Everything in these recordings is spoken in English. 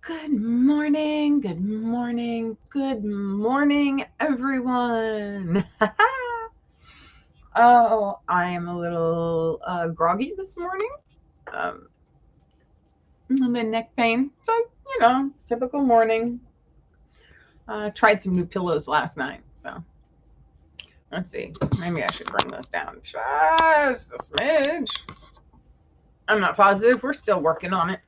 Good morning, good morning, good morning, everyone. Oh, I am a little groggy this morning. Um, a little bit of neck pain. So, typical morning. Tried some new pillows last night. So, let's see. Maybe I should bring those down just a smidge. I'm not positive. We're still working on it.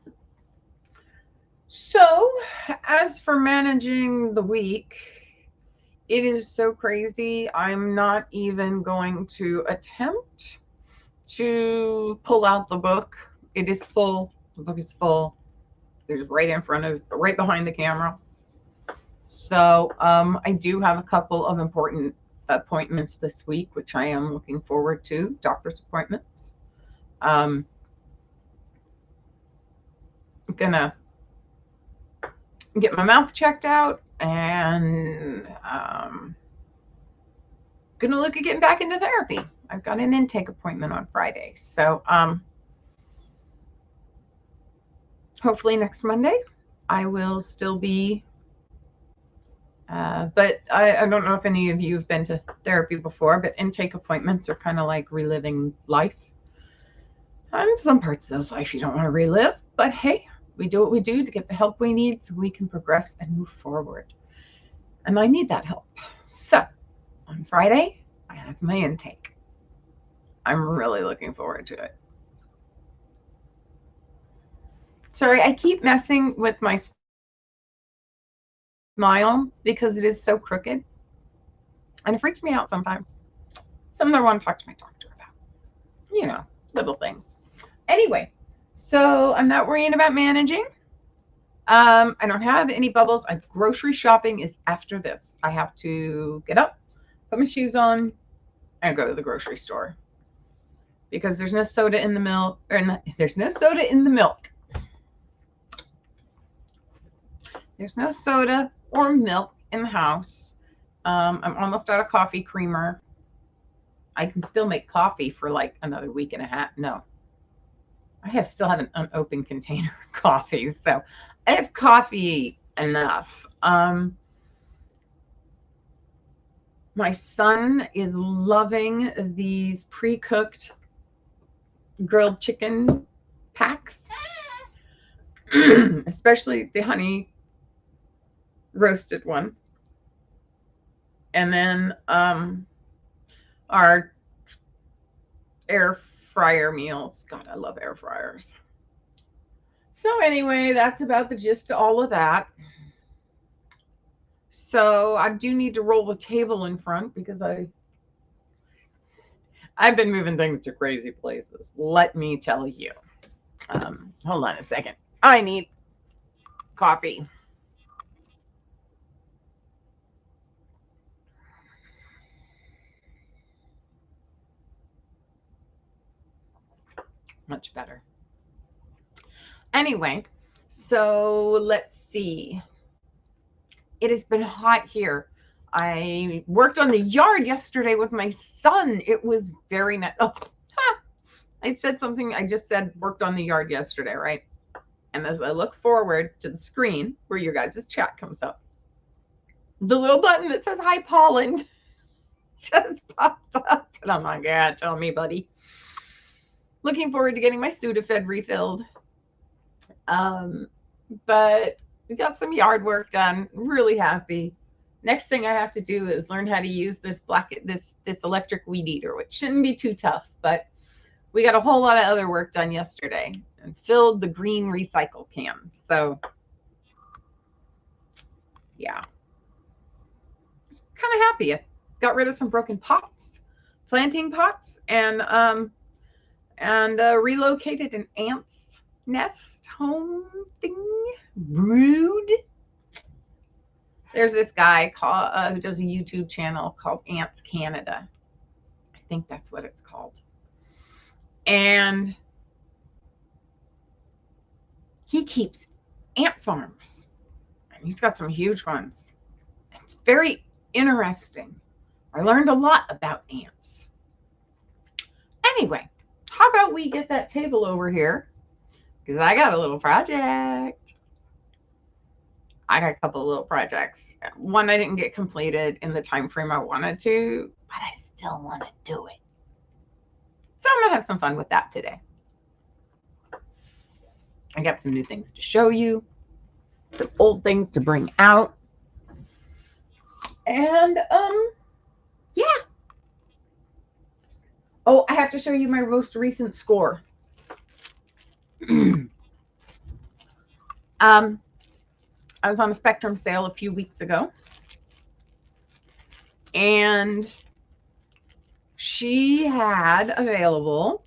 So, as for managing the week, it is so crazy. I'm not even going to attempt to pull out the book. It is full. The book is full. It's right behind the camera. So I do have a couple of important appointments this week, which I am looking forward to. Doctor's appointments. I'm gonna get my mouth checked out and gonna look at getting back into therapy. I've got an intake appointment on Friday. So hopefully next Monday I will still be but I don't know if any of you have been to therapy before, but intake appointments are kind of like reliving life. And some parts of those life you don't want to relive, but hey, we do what we do to get the help we need so we can progress and move forward. And I need that help. So on Friday, I have my intake. I'm really looking forward to it. Sorry, I keep messing with my smile because it is so crooked. And it freaks me out sometimes. Something I want to talk to my doctor about. Little things. Anyway, so I'm not worrying about managing. I don't have any bubbles. Grocery shopping is after this. I have to get up, put my shoes on, and go to the grocery store because there's no soda in the milk. There's no soda in the milk. There's no soda or milk in the house. I'm almost out of coffee creamer. I can still make coffee for like another week and a half. No, still have an unopened container of coffee, so I have coffee enough. My son is loving these pre-cooked grilled chicken packs, especially the honey roasted one. And then our air fryer meals. God, I love air fryers. So anyway, that's about the gist of all of that. So I do need to roll the table in front because I've been moving things to crazy places. Let me tell you. Hold on a second. I need coffee. Much better. Anyway, so let's see. It has been hot here. I worked on the yard yesterday with my son. It was very nice. Oh, I said something. I just said worked on the yard yesterday, right? And as I look forward to the screen where your guys' chat comes up, the little button that says Hi Pollen just popped up. And I'm like, yeah, tell me, buddy. Looking forward to getting my Sudafed refilled. But we got some yard work done. Really happy. Next thing I have to do is learn how to use this electric weed eater, which shouldn't be too tough, but we got a whole lot of other work done yesterday and filled the green recycle can. So yeah, kind of happy. I got rid of some broken pots, planting pots, and relocated an ant's nest home thing. Rude. There's this guy who does a YouTube channel called Ants Canada. I think that's what it's called. And he keeps ant farms. And he's got some huge ones. It's very interesting. I learned a lot about ants. Anyway, how about we get that table over here? Because I got a little project. I got a couple of little projects. One I didn't get completed in the time frame I wanted to, but I still want to do it. So I'm going to have some fun with that today. I got some new things to show you, some old things to bring out. And yeah. Oh, I have to show you my most recent score. I was on a Spectrum sale a few weeks ago, and she had available,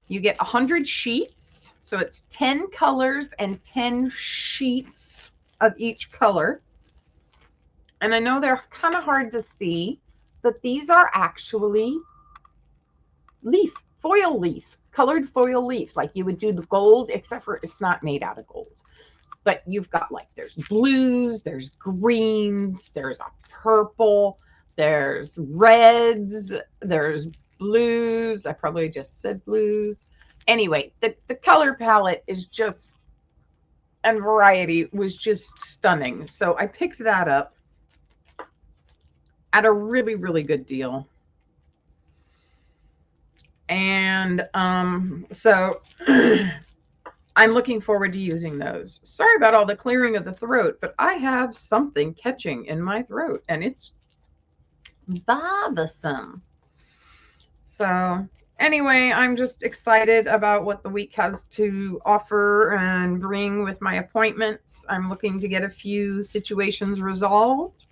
you get 100 sheets, so it's 10 colors and 10 sheets of each color. And I know they're kind of hard to see, but these are actually leaf, foil leaf, colored foil leaf, like you would do the gold, except for it's not made out of gold. But you've got, like, there's blues, there's greens, there's a purple, there's reds, there's blues. I probably just said blues. Anyway, the color palette is just, and variety was just stunning. So I picked that up at a really, really good deal. And so I'm looking forward to using those. Sorry about all the clearing of the throat, but I have something catching in my throat and it's bothersome. So anyway, I'm just excited about what the week has to offer and bring with my appointments. I'm looking to get a few situations resolved,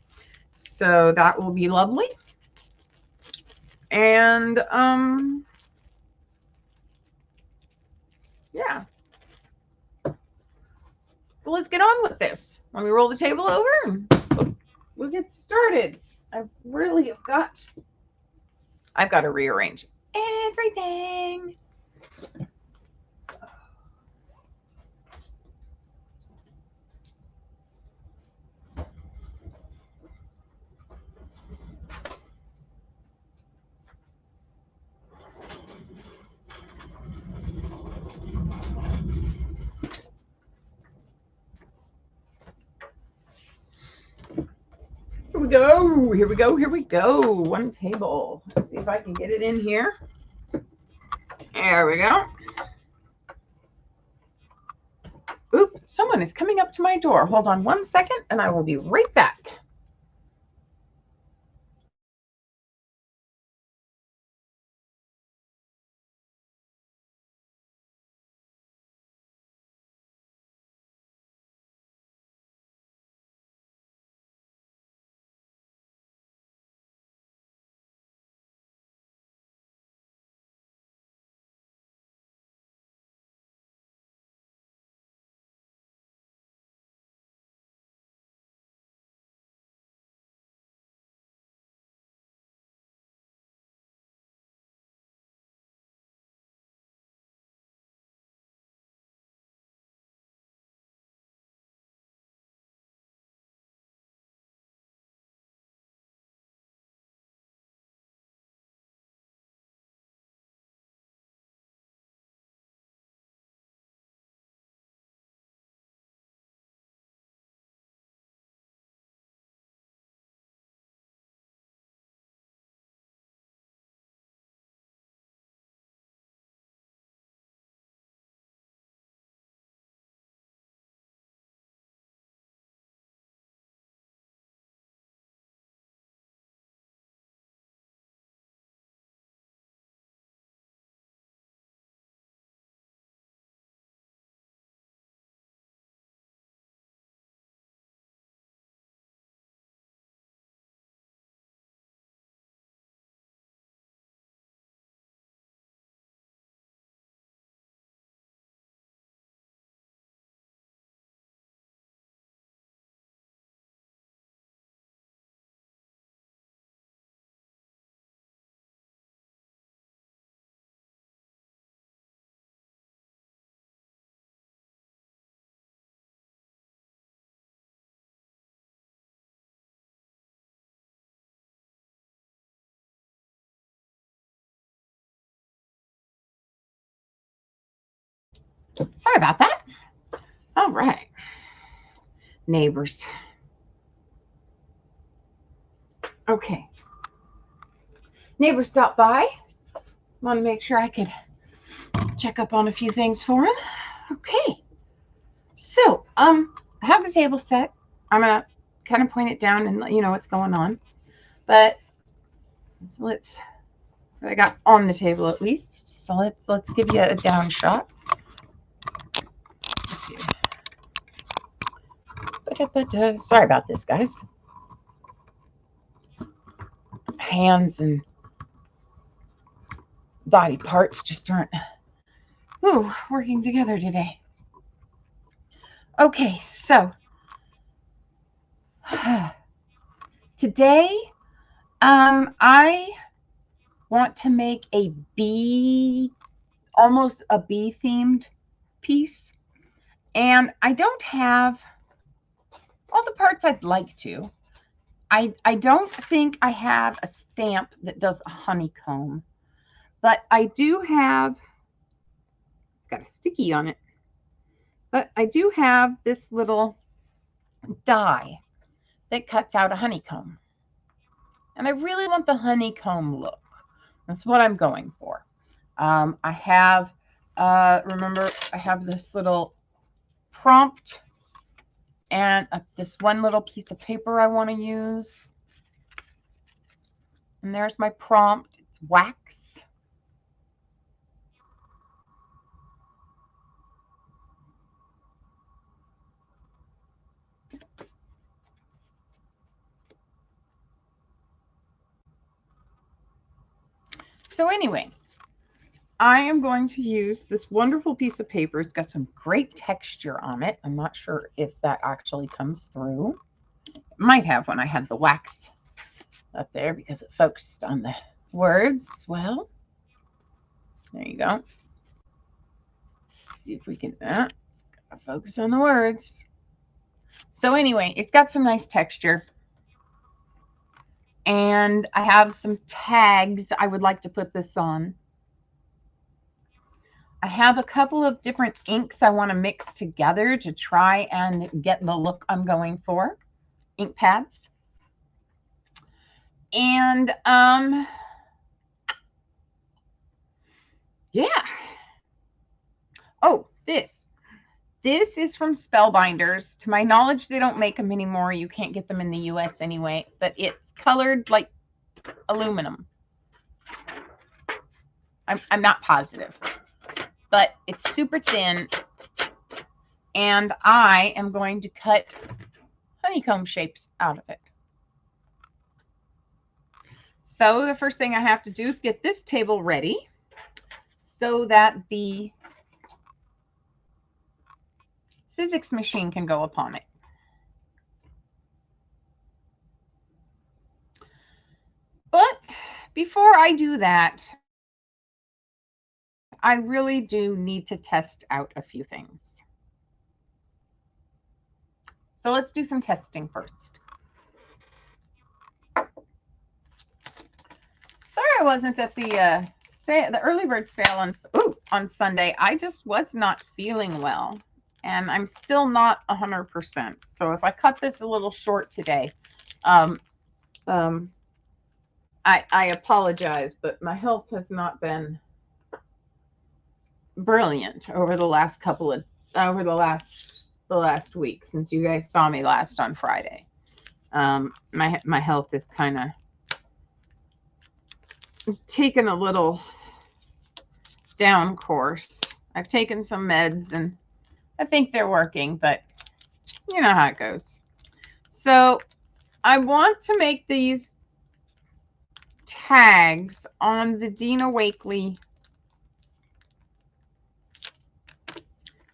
so that will be lovely. And yeah. So let's get on with this. Let me roll the table over and we'll get started. I've got to rearrange everything. Here we go. Here we go. Here we go. One table. Let's see if I can get it in here. There we go. Oop, someone is coming up to my door. Hold on one second and I will be right back. Sorry about that. All right. neighbors. Okay. Neighbor stopped by. Want to make sure I could check up on a few things for him. Okay. So, I have the table set. I'm gonna kind of point it down and let you know what's going on. But let's what I got on the table at least. So let's give you a down shot. Let's see. Sorry about this, guys. Hands and body parts just aren't working together today. Okay, so today I want to make a bee, almost a bee themed piece, and I don't have all the parts I'd like to. I don't think I have a stamp that does a honeycomb, but I do have, it's got a sticky on it, but I do have this little die that cuts out a honeycomb. And I really want the honeycomb look. That's what I'm going for. I have, remember, I have this little prompt and this one little piece of paper I want to use. And there's my prompt. It's wax. So anyway, I am going to use this wonderful piece of paper. It's got some great texture on it. I'm not sure if that actually comes through. It might have when I had the wax up there because it focused on the words as well. There you go. Let's see if we can it's gotta focus on the words. So anyway, it's got some nice texture. And I have some tags I would like to put this on. I have a couple of different inks I want to mix together to try and get the look I'm going for. Ink pads. And yeah. Oh, this is from Spellbinders. To my knowledge, they don't make them anymore. You can't get them in the US anyway, but it's colored like aluminum. I'm not positive, but it's super thin, and I am going to cut honeycomb shapes out of it. So the first thing I have to do is get this table ready so that the Sizzix machine can go upon it. But before I do that, I really do need to test out a few things. So let's do some testing first. Sorry I wasn't at the early bird sale on Sunday. I just was not feeling well, and I'm still not 100%. So if I cut this a little short today, I apologize, but my health has not been brilliant over the last the last week since you guys saw me last on Friday. My health is kind of taken a little down course. I've taken some meds and I think they're working, but you know how it goes. So I want to make these tags on the Dina Wakley.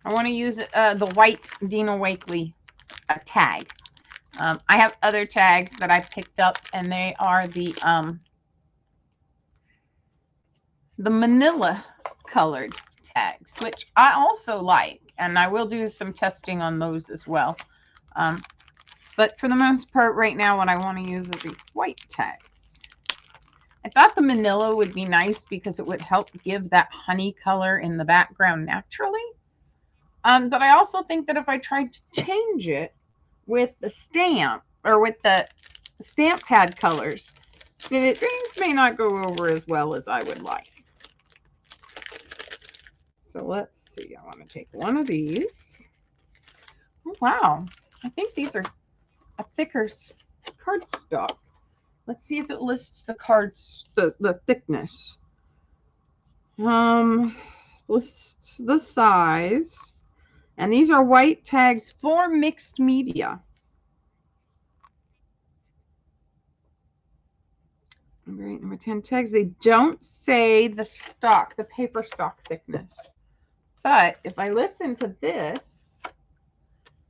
I want to use the white Dina Wakley tag. I have other tags that I picked up, and they are the manila colored tags, which I also like, and I will do some testing on those as well. But for the most part right now, what I want to use is these white tags. I thought the manila would be nice because it would help give that honey color in the background naturally. But I also think that if I tried to change it with the stamp or with the stamp pad colors, then things may not go over as well as I would like. So let's see. I want to take one of these. Oh, wow. I think these are a thicker cardstock. Let's see if it lists the cards, the thickness. Lists the size. And these are white tags for mixed media. Number 10 tags. They don't say the stock, the paper stock thickness. But if I listen to this,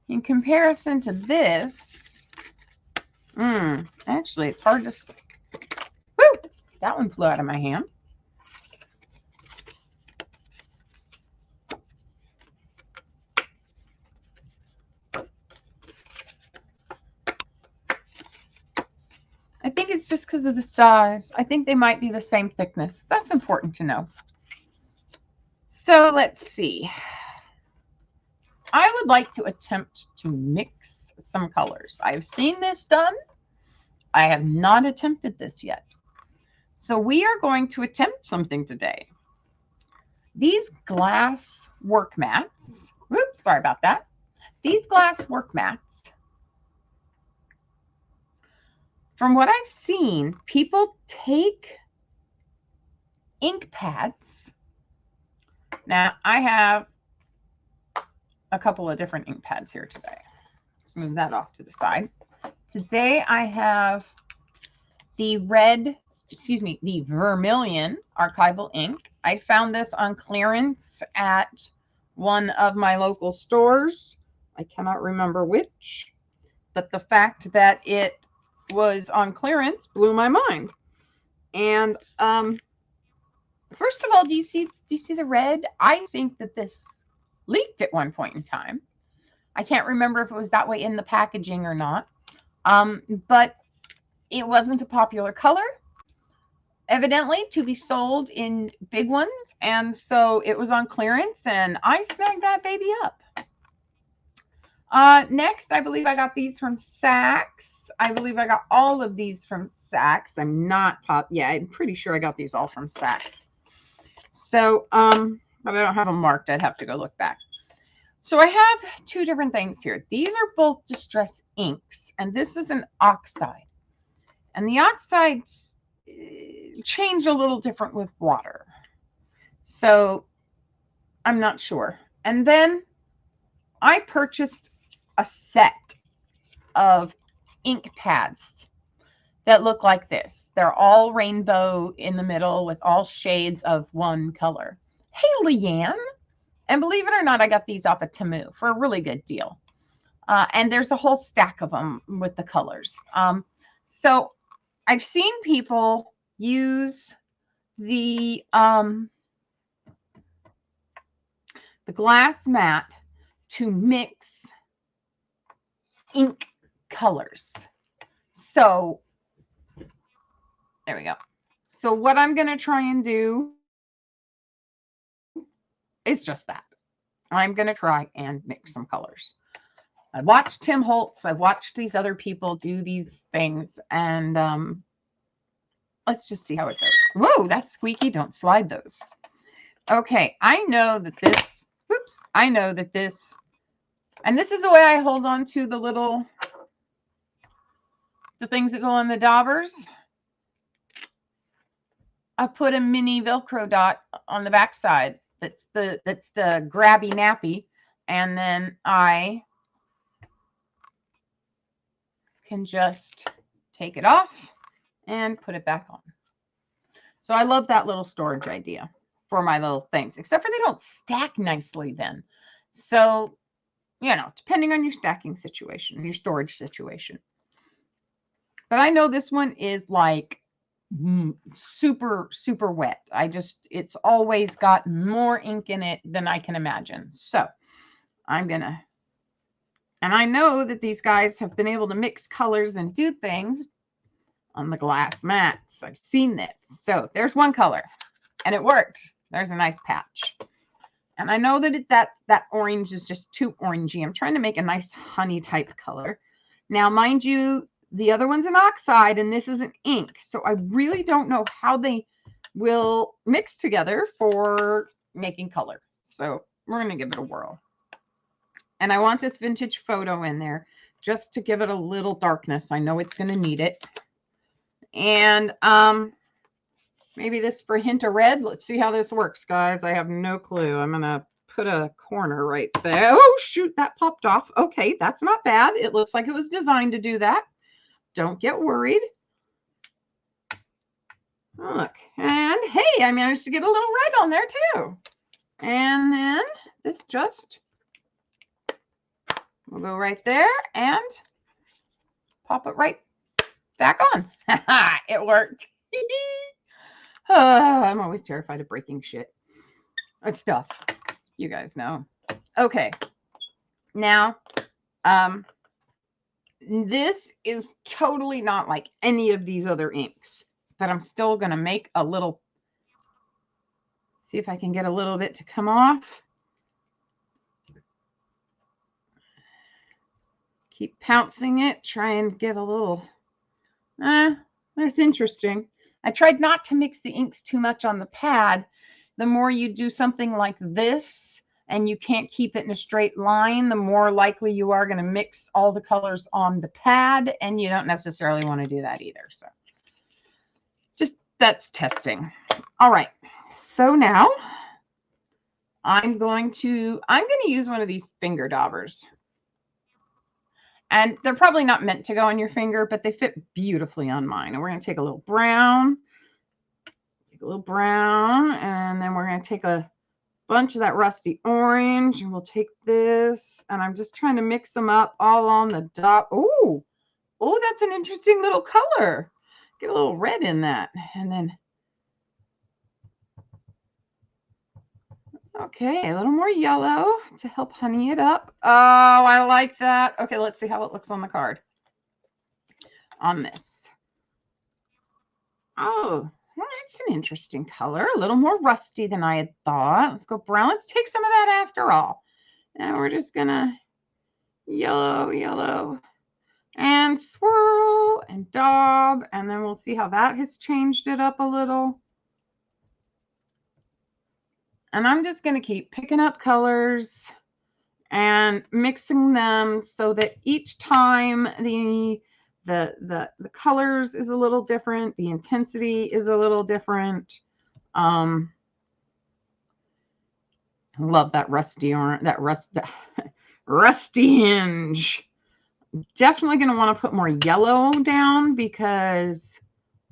in comparison to this, actually, it's hard to... Woo! That one flew out of my hand. I think it's just because of the size. I think they might be the same thickness. That's important to know. So let's see. I would like to attempt to mix some colors. I've seen this done. I have not attempted this yet. So we are going to attempt something today. These glass work mats. Whoops, sorry about that. These glass work mats, from what I've seen, people take ink pads. Now, I have a couple of different ink pads here today. Let's move that off to the side. Today, I have the the vermilion archival ink. I found this on clearance at one of my local stores. I cannot remember which, but the fact that it was on clearance blew my mind. And first of all, do you see the red? I think that this leaked at one point in time. I can't remember if it was that way in the packaging or not. But it wasn't a popular color, evidently, to be sold in big ones. And so it was on clearance, and I snagged that baby up. Next, I believe I got these from Saks. I believe I got all of these from Saks. I'm pretty sure I got these all from Saks. So, but I don't have them marked. I'd have to go look back. So I have two different things here. These are both distress inks, and this is an oxide. And the oxides change a little different with water. So I'm not sure. And then I purchased a set of ink pads that look like this. They're all rainbow in the middle with all shades of one color. Hey, Leanne. And believe it or not, I got these off of Temu for a really good deal. And there's a whole stack of them with the colors. So I've seen people use the glass mat to mix ink colors. So there we go. So what I'm going to try and do is just that. I'm going to try and mix some colors. I watched Tim Holtz. I watched these other people do these things, and let's just see how it goes. Whoa, that's squeaky. Don't slide those. Okay, I know that this, and this is the way I hold on to the things that go on the daubers. I put a mini Velcro dot on the back side. That's the grabby nappy, and then I can just take it off and put it back on. So I love that little storage idea for my little things, except for they don't stack nicely then. So, you know, depending on your stacking situation, your storage situation. But I know this one is like super, super wet. It's always got more ink in it than I can imagine. So and I know that these guys have been able to mix colors and do things on the glass mats. I've seen this. So there's one color and it worked. There's a nice patch. And I know that that orange is just too orangey. I'm trying to make a nice honey type color. Now, mind you, the other one's an oxide and this is an ink. So I really don't know how they will mix together for making color. So we're going to give it a whirl. And I want this vintage photo in there just to give it a little darkness. I know it's going to need it. And maybe this for a hint of red. Let's see how this works, guys. I have no clue. I'm going to put a corner right there. Oh, shoot, that popped off. Okay, that's not bad. It looks like it was designed to do that. Don't get worried. Look, and hey, I managed to get a little red on there too. And then this just will go right there and pop it right back on. It worked. I'm always terrified of breaking shit. Stuff. You guys know. Okay. Now, this is totally not like any of these other inks, but I'm still going to make a little, see if I can get a little bit to come off. Keep pouncing it, try and get a little, that's interesting. I tried not to mix the inks too much on the pad. The more you do something like this and you can't keep it in a straight line, the more likely you are going to mix all the colors on the pad, and you don't necessarily want to do that either. So just that's testing. All right. So now I'm going to use one of these finger daubers. And they're probably not meant to go on your finger, but they fit beautifully on mine. And we're going to take a little brown, and then we're going to take a bunch of that rusty orange, and we'll take this, and I'm just trying to mix them up all on the dot. Oh, that's an interesting little color. Get a little red in that. And then, okay, a little more yellow to help honey it up. Oh, I like that. Okay, let's see how it looks on the card. On this. Oh, well, that's an interesting color. A little more rusty than I had thought. Let's go brown. Let's take some of that after all. And we're just going to yellow, and swirl and daub. And then we'll see how that has changed it up a little. And I'm just going to keep picking up colors and mixing them so that each time the colors is a little different, the intensity is a little different. Love that rusty orange, that rusty hinge. Definitely going to want to put more yellow down because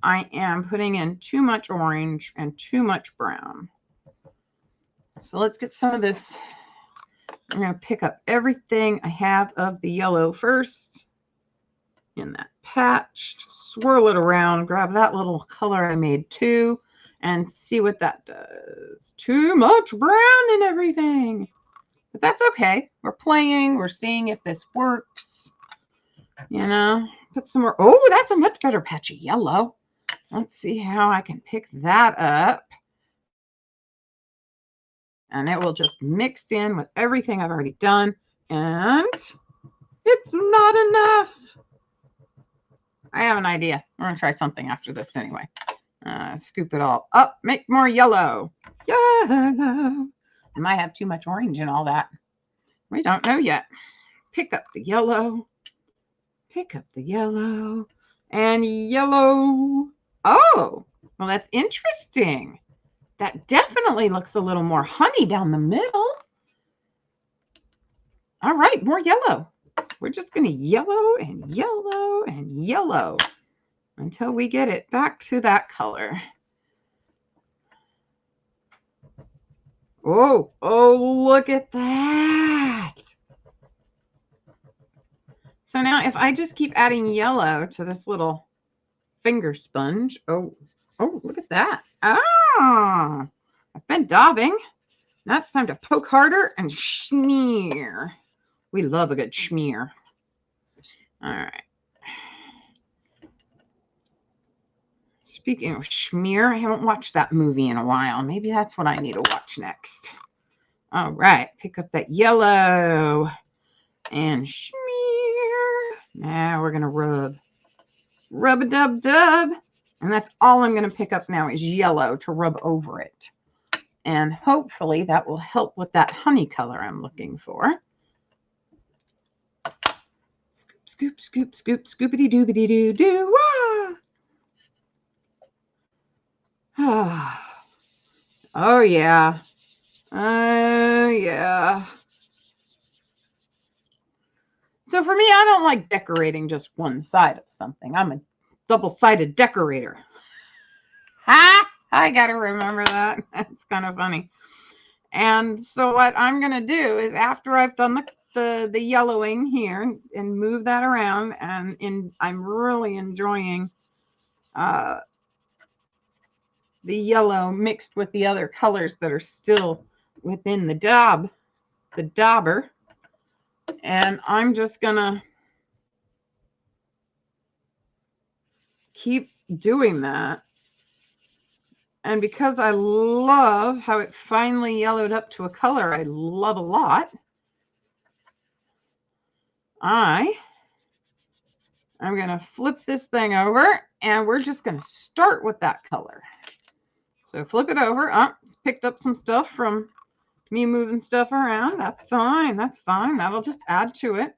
I am putting in too much orange and too much brown. So let's get some of this. I'm going to pick up everything I have of the yellow first in that patch, swirl it around, grab that little color I made too, and see what that does. Too much brown and everything. But that's okay. We're playing. We're seeing if this works. You know, put some more. Oh, that's a much better patch of yellow. Let's see how I can pick that up. And it will just mix in with everything I've already done. And it's not enough. I have an idea. We're going to try something after this anyway. Scoop it all up. Make more yellow. Yellow. I might have too much orange and all that. We don't know yet. Pick up the yellow. Pick up the yellow. And yellow. Oh, well, that's interesting. That definitely looks a little more honey down the middle. All right, more yellow. We're just going to yellow and yellow and yellow until we get it back to that color. Oh, look at that. So now if I just keep adding yellow to this little finger sponge. Oh, look at that. Ah, I've been daubing. Now it's time to poke harder and smear. We love a good smear. All right. Speaking of smear, I haven't watched that movie in a while. Maybe that's what I need to watch next. All right. Pick up that yellow and smear. Now we're going to rub a dub dub. And that's all I'm going to pick up now is yellow to rub over it. And hopefully that will help with that honey color I'm looking for. Scoop, scoop, scoop, scoop, scoopity doobity doo doo. Ah. Oh yeah. Oh yeah. So for me, I don't like decorating just one side of something. I'm a double-sided decorator. Ha! I gotta remember that. That's kind of funny. And so what I'm gonna do is after I've done the yellowing here and move that around, and I'm really enjoying the yellow mixed with the other colors that are still within the dauber. And I'm just gonna keep doing that. And because I love how it finally yellowed up to a color I love a lot, I'm going to flip this thing over and we're just going to start with that color. So flip it over. It's picked up some stuff from me moving stuff around. That's fine. That's fine. That'll just add to it.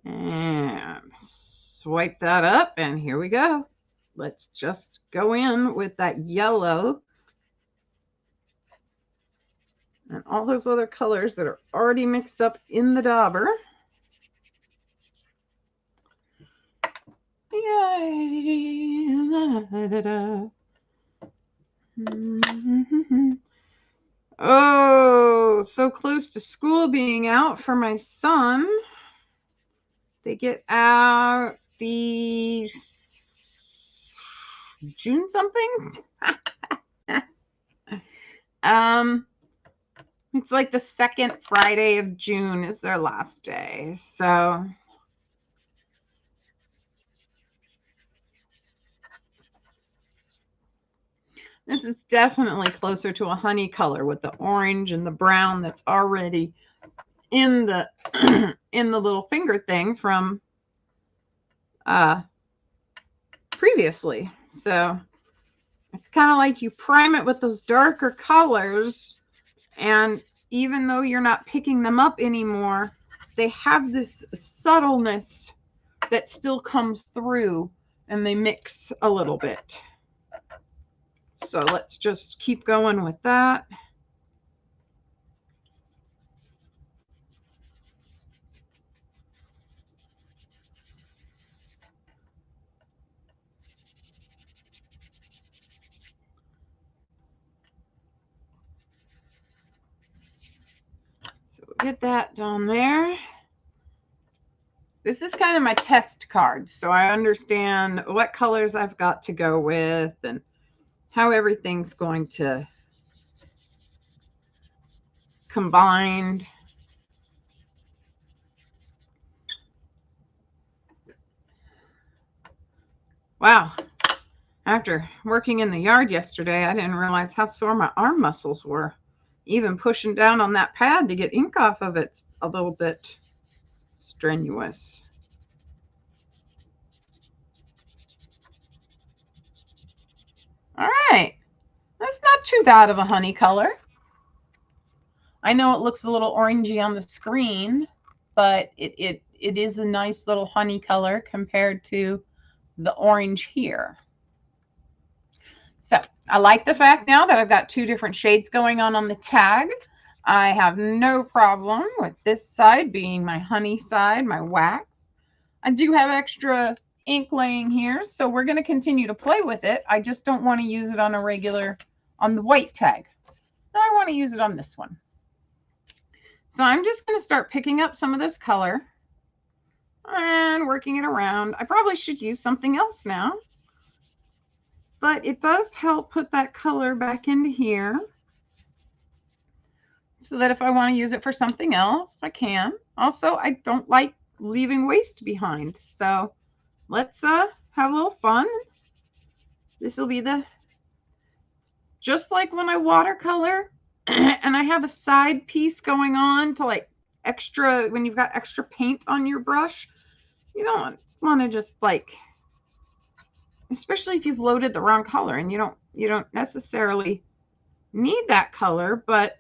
And swipe that up and here we go. Let's just go in with that yellow and all those other colors that are already mixed up in the dauber. Oh, so close to school being out for my son. They get out the June something. It's like the second Friday of June is their last day. So this is definitely closer to a honey color with the orange and the brown that's already in the in the little finger thing from previously. So it's kind of like you prime it with those darker colors, and even though you're not picking them up anymore, they have this subtleness that still comes through and they mix a little bit. So let's just keep going with that. So we'll get that down there. This is kind of my test card, so I understand what colors I've got to go with and how everything's going to combine. Wow. After working in the yard yesterday, I didn't realize how sore my arm muscles were. Even pushing down on that pad to get ink off of it's a little bit strenuous. All right. That's not too bad of a honey color. I know it looks a little orangey on the screen, but it is a nice little honey color compared to the orange here. So I like the fact now that I've got two different shades going on the tag. I have no problem with this side being my honey side, my wax. I do have extra ink laying here, so we're going to continue to play with it. I just don't want to use it on a regular, on the white tag. I want to use it on this one. So I'm just going to start picking up some of this color and working it around. I probably should use something else now, but it does help put that color back into here so that if I want to use it for something else, I can. Also, I don't like leaving waste behind. So let's have a little fun. This will be just like when I watercolor and I have a side piece going on to like extra, when you've got extra paint on your brush, you don't want to just like, especially if you've loaded the wrong color and you don't necessarily need that color, but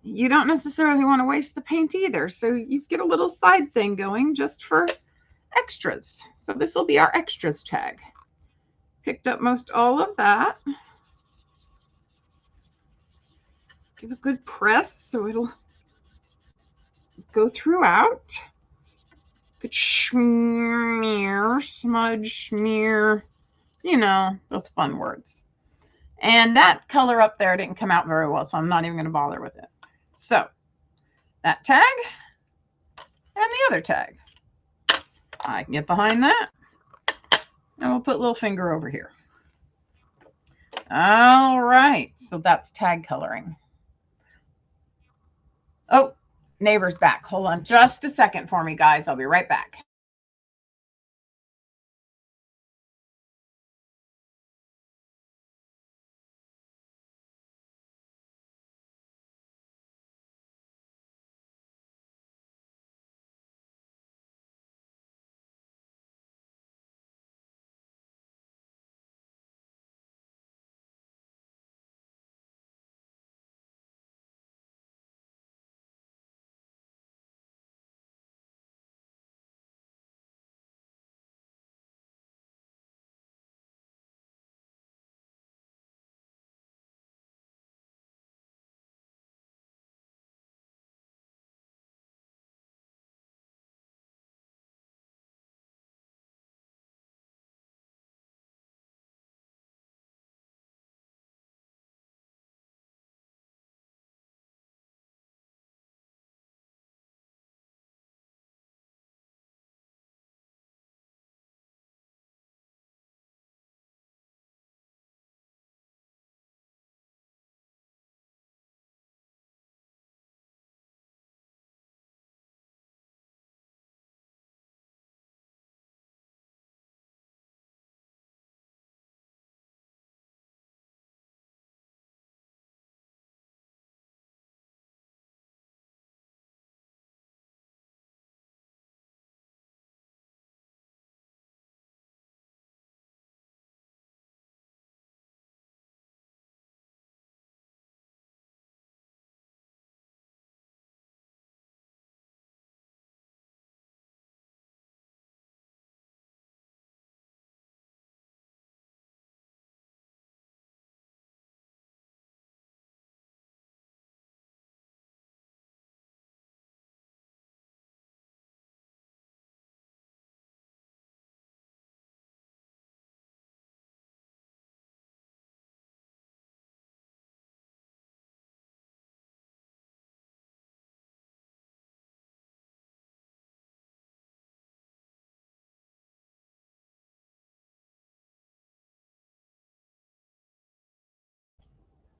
you don't necessarily want to waste the paint either. So you get a little side thing going just for extras. So this will be our extras tag. Picked up most all of that. Give a good press so it'll go throughout. Good smear, smudge, smear, you know, those fun words. And that color up there didn't come out very well, so I'm not even going to bother with it. So that tag and the other tag. I can get behind that. And we'll put little finger over here. All right, so that's tag coloring. Oh, neighbor's back. Hold on just a second for me, guys. I'll be right back.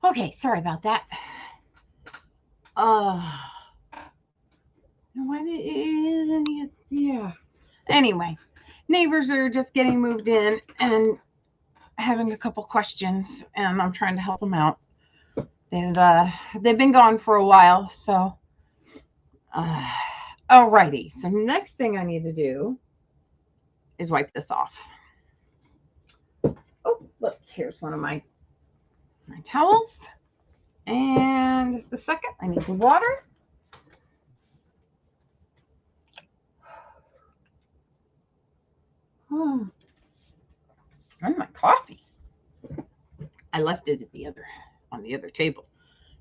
Okay, sorry about that. Why isn't it? Yeah. Anyway, neighbors are just getting moved in and having a couple questions, and I'm trying to help them out. They've been gone for a while, so alrighty. So next thing I need to do is wipe this off. Oh, look, here's one of my towels. And just a second, I need the water. Oh, and my coffee. I left it at on the other table.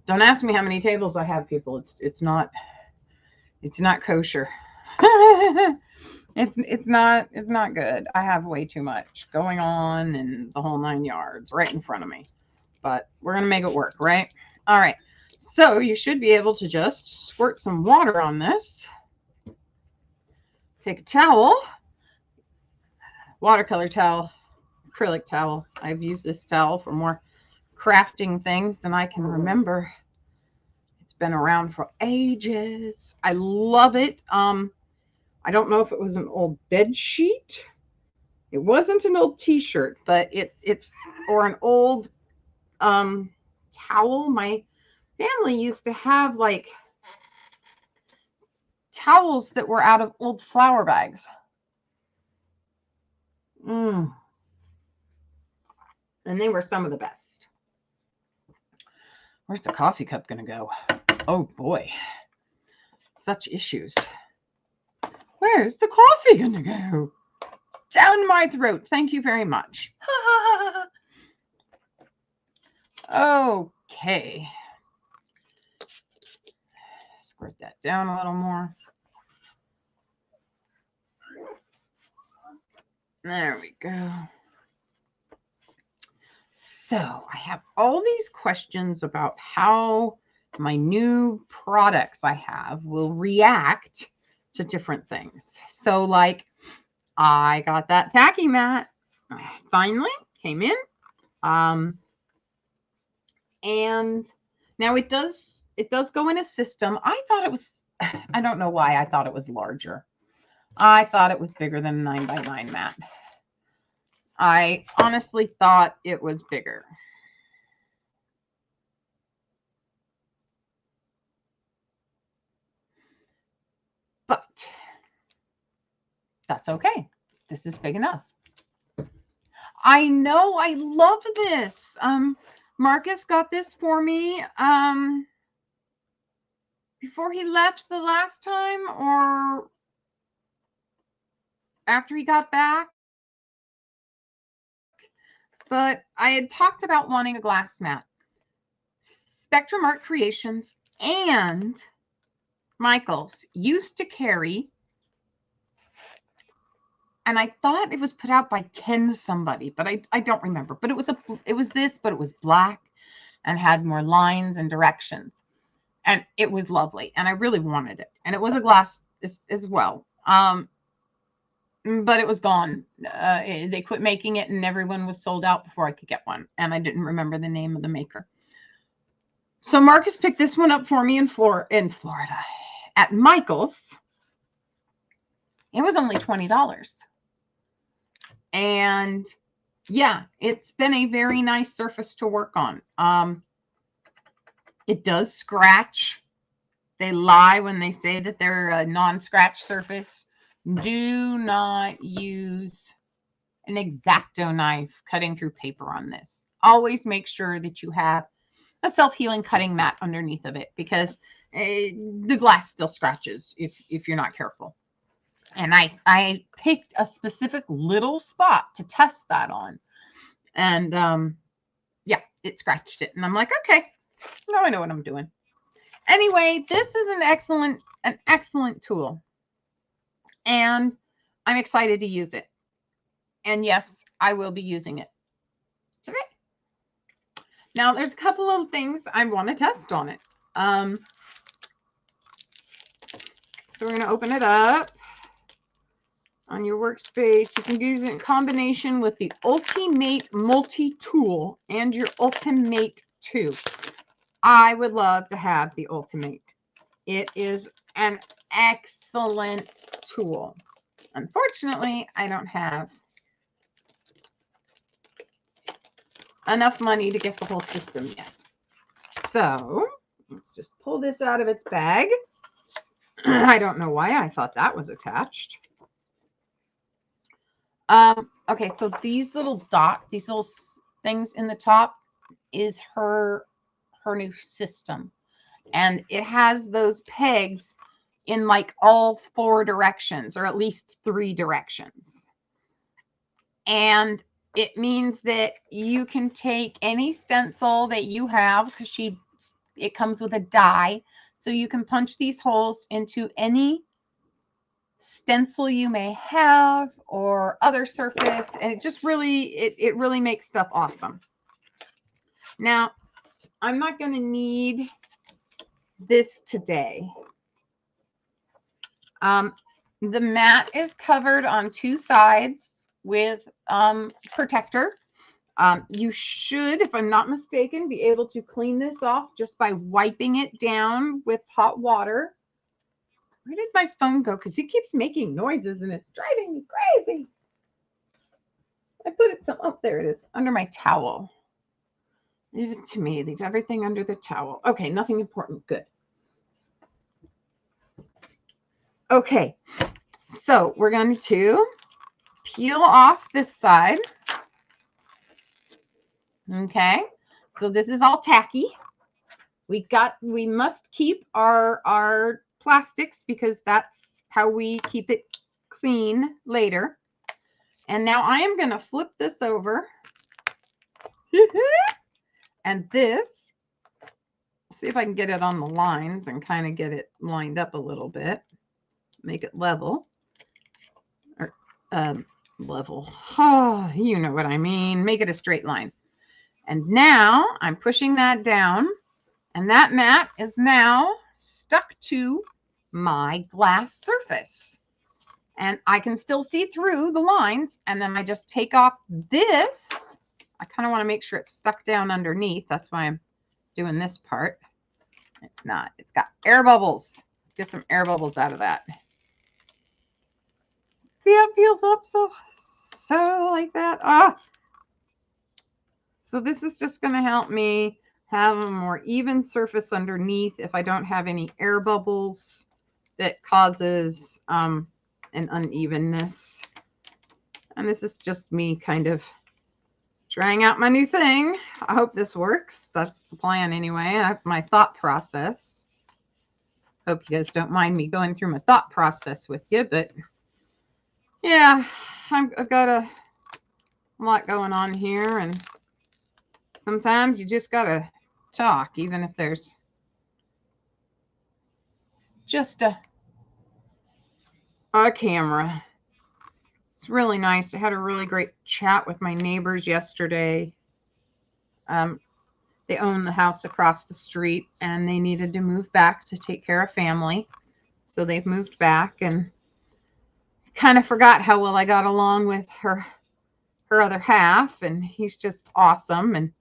Don't ask me how many tables I have, people. It's not kosher. it's not good. I have way too much going on and the whole 9 yards right in front of me. But we're gonna make it work, right? All right. So you should be able to just squirt some water on this. Take a towel, watercolor towel, acrylic towel. I've used this towel for more crafting things than I can remember. It's been around for ages. I love it. I don't know if it was an old bed sheet. It wasn't an old t-shirt, but it's or an old towel. My family used to have like towels that were out of old flour bags. And they were some of the best. Where's the coffee cup going to go? Oh boy. Such issues. Where's the coffee going to go? Down my throat. Thank you very much. Okay. Squirt that down a little more. There we go. So I have all these questions about how my new products I have will react to different things. So like I got that tacky mat finally came in. And now it does go in a system. I thought it was, I don't know why I thought it was larger. I thought it was bigger than a 9x9 mat. I honestly thought it was bigger. But that's okay. This is big enough. I know, I love this. Marcus got this for me before he left the last time or after he got back. But I had talked about wanting a glass mat. Spectrum Art Creations and Michaels used to carry, and I thought it was put out by Ken somebody, but I don't remember. But it was this, but it was black and had more lines and directions. And it was lovely. And I really wanted it. And it was a glass as well. But it was gone. They quit making it and everyone was sold out before I could get one. And I didn't remember the name of the maker. So Marcus picked this one up for me in Florida at Michael's. It was only $20. And yeah, it's been a very nice surface to work on. It does scratch. They lie when they say that they're a non-scratch surface. Do not use an X-Acto knife cutting through paper on this. Always make sure that you have a self-healing cutting mat underneath of it because the glass still scratches if you're not careful. And I picked a specific little spot to test that on. And yeah, it scratched it. And I'm like, okay, now I know what I'm doing. Anyway, this is an excellent tool. And I'm excited to use it. And yes, I will be using it today. Now, there's a couple little things I want to test on it. So we're going to open it up on your workspace. You can use it in combination with the Ultimate Multi-Tool and your Ultimate 2. I would love to have the Ultimate. It is an excellent tool. Unfortunately, I don't have enough money to get the whole system yet. So let's just pull this out of its bag. I don't know why I thought that was attached. Okay, so these little dots, these little things in the top is her new system. And it has those pegs in like all 4 directions, or at least 3 directions. And it means that you can take any stencil that you have, because it comes with a die. So you can punch these holes into any stencil you may have or other surface. And it just really, it really makes stuff awesome. Now, I'm not going to need this today. The mat is covered on 2 sides with protector. You should, if I'm not mistaken, be able to clean this off just by wiping it down with hot water. Where did my phone go? Because it keeps making noises and it's driving me crazy. I put it oh, there it is, under my towel. Leave it to me. Leave everything under the towel. Okay, nothing important. Good. Okay, so we're going to peel off this side. Okay, so this is all tacky. We must keep our plastics because that's how we keep it clean later. And now I am going to flip this over. And this, see if I can get it on the lines and kind of get it lined up a little bit. Make it level. Or level. Oh, you know what I mean. Make it a straight line. And now I'm pushing that down. And that mat is now stuck to my glass surface. And I can still see through the lines. And then I just take off this. I kind of want to make sure it's stuck down underneath. That's why I'm doing this part. It's not. It's got air bubbles. Let's get some air bubbles out of that. See how it peels up so like that? Ah. So this is just going to help me have a more even surface underneath if I don't have any air bubbles that causes an unevenness. And this is just me kind of trying out my new thing. I hope this works. That's the plan anyway. That's my thought process. Hope you guys don't mind me going through my thought process with you, but yeah, I've got a lot going on here, and sometimes you just gotta talk, even if there's just a camera. It's really nice. I had a really great chat with my neighbors yesterday. They own the house across the street, and they needed to move back to take care of family. So they've moved back, and kind of forgot how well I got along with her other half, and he's just awesome. And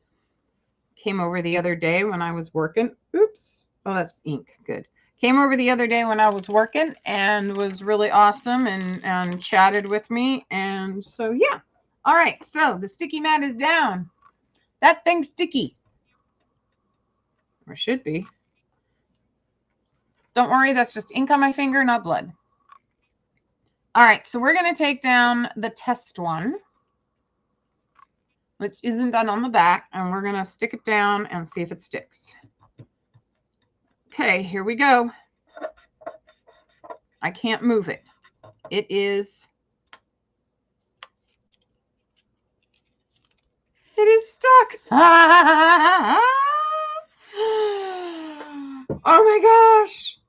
came over the other day when I was working. Oops. Oh, that's ink. Good. Came over the other day when I was working and was really awesome and chatted with me. And so, yeah. All right. So the sticky mat is down. That thing's sticky. Or should be. Don't worry. That's just ink on my finger, not blood. All right. So we're going to take down the test one, which isn't done on the back. And we're going to stick it down and see if it sticks. Okay, here we go. I can't move it. It is stuck. Oh my gosh.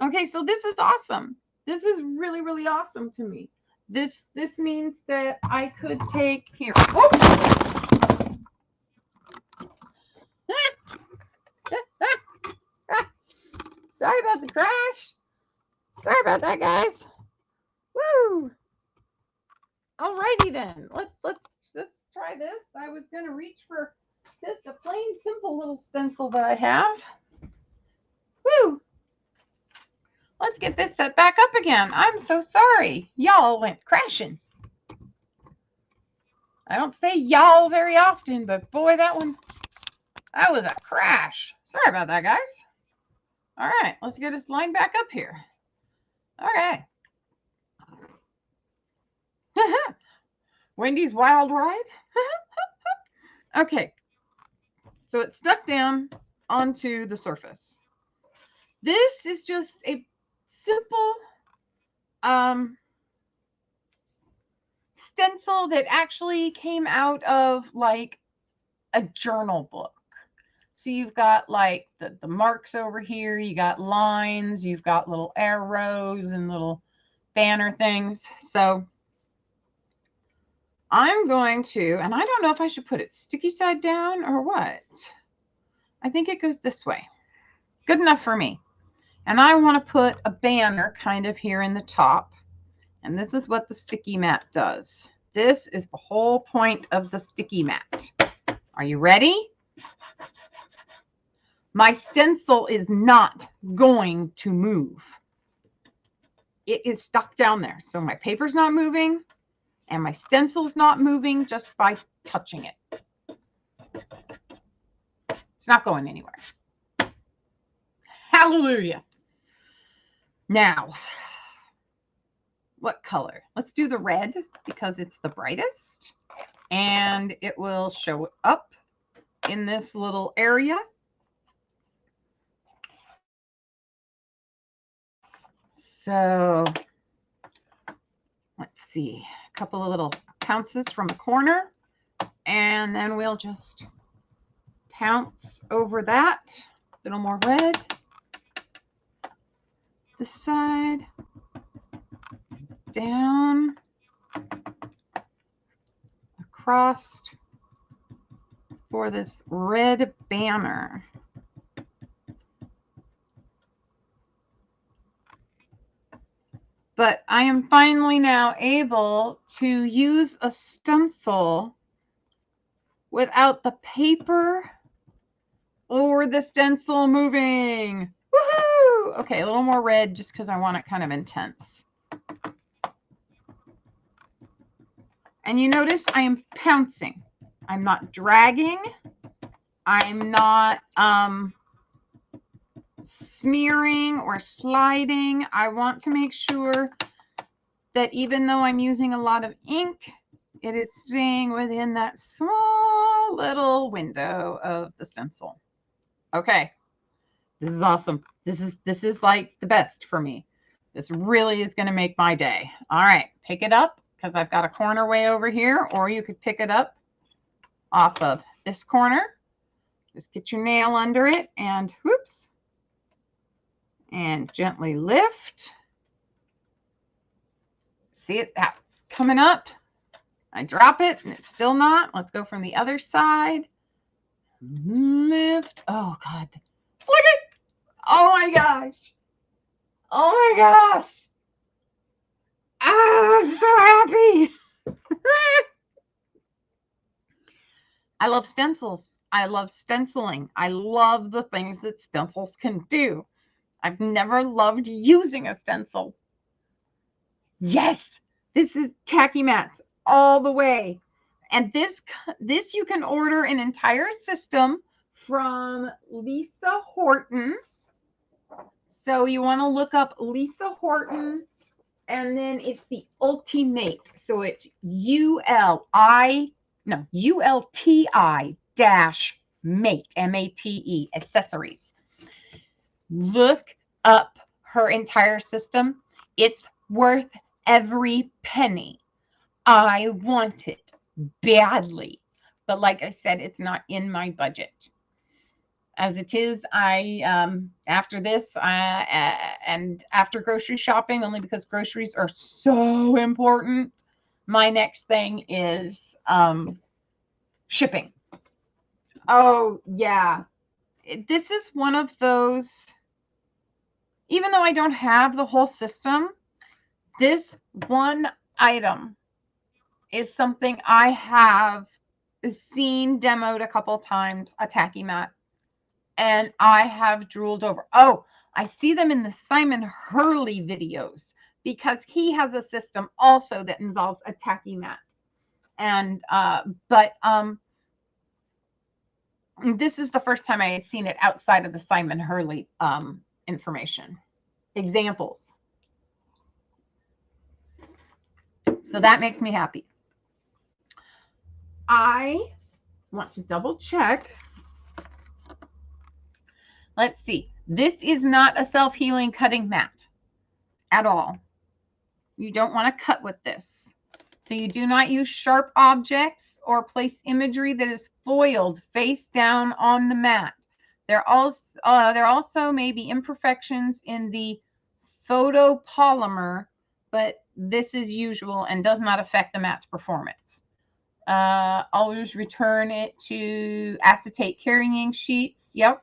Okay, so this is awesome. This is really, really awesome to me. This means that I could take here. Oh. Sorry about the crash. Sorry about that, guys. Woo. Alrighty then. Let's try this. I was gonna reach for just a plain simple little stencil that I have. Woo. Let's get this set back up again. I'm so sorry. Y'all went crashing. I don't say y'all very often, but boy, that was a crash. Sorry about that, guys. All right, let's get this line back up here. All right. Wendy's Wild Ride. Okay. So it's stuck down onto the surface. This is just a simple stencil that actually came out of like a journal book. So you've got like the marks over here, you got lines, you've got little arrows and little banner things. So I'm going to, and I don't know if I should put it sticky side down or what. I think it goes this way. Good enough for me. And I want to put a banner kind of here in the top. And this is what the sticky mat does. This is the whole point of the sticky mat. Are you ready? My stencil is not going to move. It is stuck down there. So my paper's not moving and my stencil's not moving just by touching it. It's not going anywhere. Hallelujah. Now, what color? Let's do the red because it's the brightest and it will show up in this little area. So let's see, a couple of little pounces from the corner, and then we'll just pounce over that. A little more red. This side, down, across for this red banner. But I am finally now able to use a stencil without the paper or the stencil moving. Woohoo! Okay, a little more red just because I want it kind of intense. And you notice I am pouncing. I'm not dragging. I'm not smearing or sliding. I want to make sure that even though I'm using a lot of ink, it is staying within that small little window of the stencil. Okay, this is awesome. This is like the best for me. This really is going to make my day. All right, pick it up because I've got a corner way over here, or you could pick it up off of this corner. Just get your nail under it and whoops, and gently lift. See it? That's coming up. I drop it and it's still not. Let's go from the other side. Lift. Oh, God. Look at. Oh, my gosh. Oh, my gosh. Ah, I'm so happy. I love stencils. I love stenciling. I love the things that stencils can do. I've never loved using a stencil. Yes, this is Tacky Mats all the way. And this you can order an entire system from Lisa Horton. So you want to look up Lisa Horton, and then it's the Ultimate. So it's ULTI dash mate, MATE, accessories. Look up her entire system. It's worth every penny. I want it badly, but like I said, it's not in my budget. As it is, after this and after grocery shopping, only because groceries are so important, my next thing is shipping. Oh, yeah. This is one of those, even though I don't have the whole system, this one item is something I have seen demoed a couple times, a Tacky Mat, and I have drooled over. Oh, I see them in the Simon Hurley videos because he has a system also that involves a Tacky Mat. And this is the first time I had seen it outside of the Simon Hurley information examples. So that makes me happy. I want to double check. Let's see. This is not a self-healing cutting mat at all. You don't want to cut with this. So you do not use sharp objects or place imagery that is foiled face down on the mat. There also may be imperfections in the photopolymer, but this is usual and does not affect the mat's performance. Always return it to acetate carrying sheets. Yep.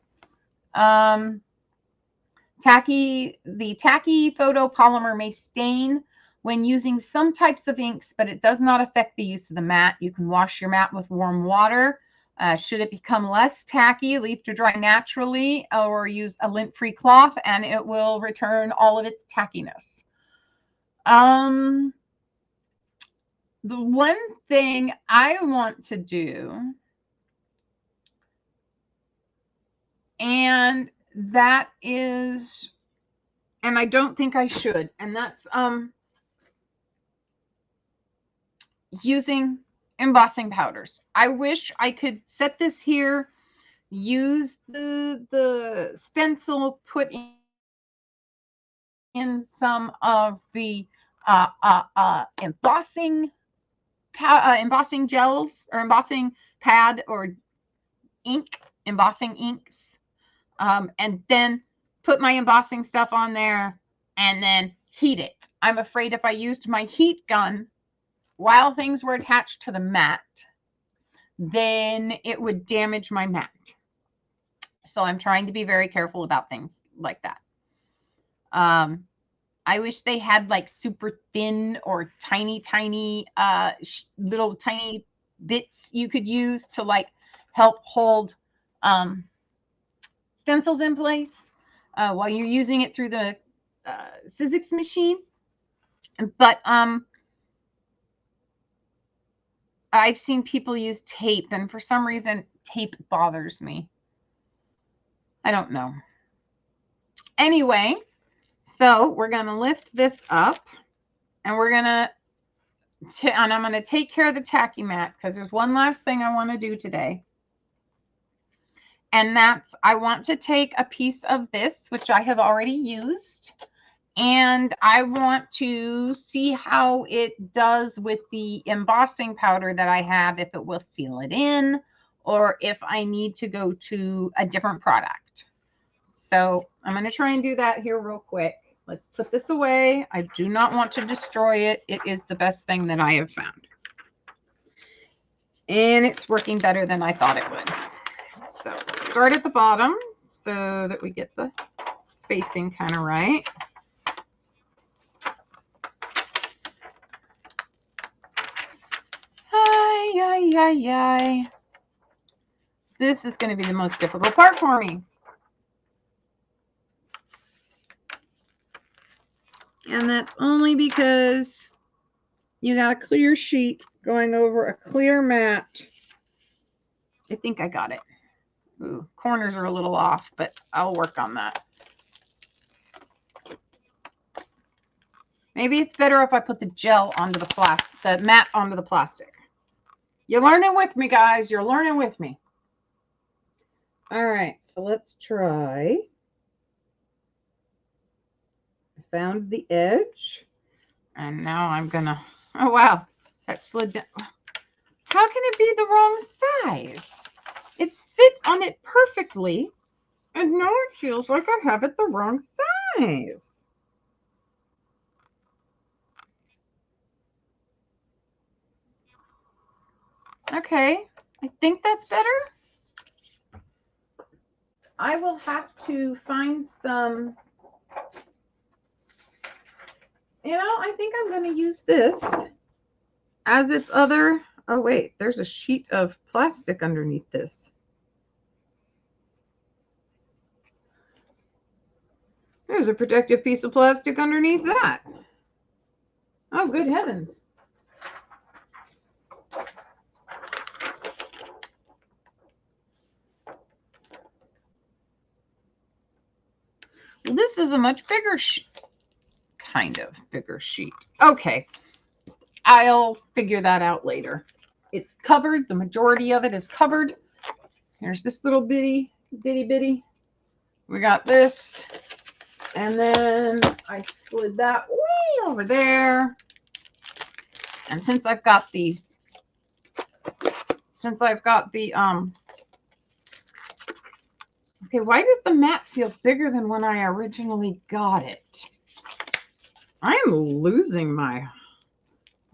The tacky photopolymer may stain when using some types of inks, but it does not affect the use of the mat. You can wash your mat with warm water. Should it become less tacky, leave to dry naturally or use a lint-free cloth and it will return all of its tackiness. The one thing I want to do, and that is, and I don't think I should, and that's using embossing powders. I wish I could set this here, use the stencil, put in some of the embossing gels or embossing pad or ink, embossing inks, and then put my embossing stuff on there and then heat it. I'm afraid if I used my heat gun while things were attached to the mat, then it would damage my mat. So I'm trying to be very careful about things like that. I wish they had like super thin or tiny little tiny bits you could use to like help hold stencils in place while you're using it through the Sizzix machine. But I've seen people use tape, and for some reason tape bothers me. I don't know. Anyway, so we're going to lift this up, and we're going to, and I'm going to take care of the tacky mat because there's one last thing I want to do today. And that's, I want to take a piece of this, which I have already used, and I want to see how it does with the embossing powder that I have, if it will seal it in, or if I need to go to a different product. So I'm going to try and do that here real quick. Let's put this away. I do not want to destroy it. It is the best thing that I have found. And it's working better than I thought it would. So let's start at the bottom so that we get the spacing kind of right. This is going to be the most difficult part for me. And that's only because you got a clear sheet going over a clear mat. I think I got it. Ooh, corners are a little off, but I'll work on that. Maybe it's better if I put the gel onto the mat onto the plastic. You're learning with me, guys. You're learning with me. All right, so let's try. I found the edge. And now I'm going to, oh, wow, that slid down. How can it be the wrong size? It fit on it perfectly. And now it feels like I have it the wrong size. Okay, I think that's better. I will have to find some, I think I'm going to use this as its other, oh wait, there's a sheet of plastic underneath this. There's a protective piece of plastic underneath that. Oh, good heavens. Well, this is a much bigger kind of bigger sheet. Okay, I'll figure that out later. It's covered. The majority of it is covered. Here's this little bitty. We got this. And then I slid that way over there. And since I've got the okay, why does the mat feel bigger than when I originally got it? I am losing my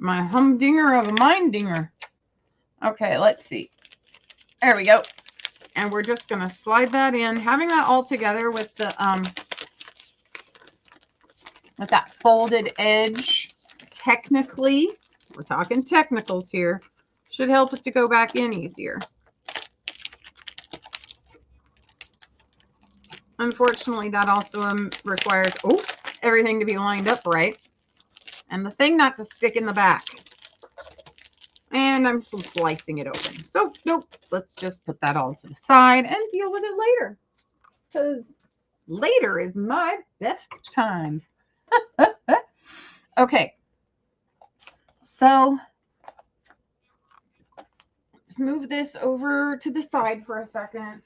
humdinger of a mindinger. Okay, let's see. There we go. And we're just going to slide that in, having that all together with the with that folded edge. Technically, we're talking technicals here, should help it to go back in easier. Unfortunately, that also requires everything to be lined up right, and the thing not to stick in the back. And I'm still slicing it open. So, nope, let's just put that all to the side and deal with it later. Because later is my best time. Okay. So, Let's move this over to the side for a second.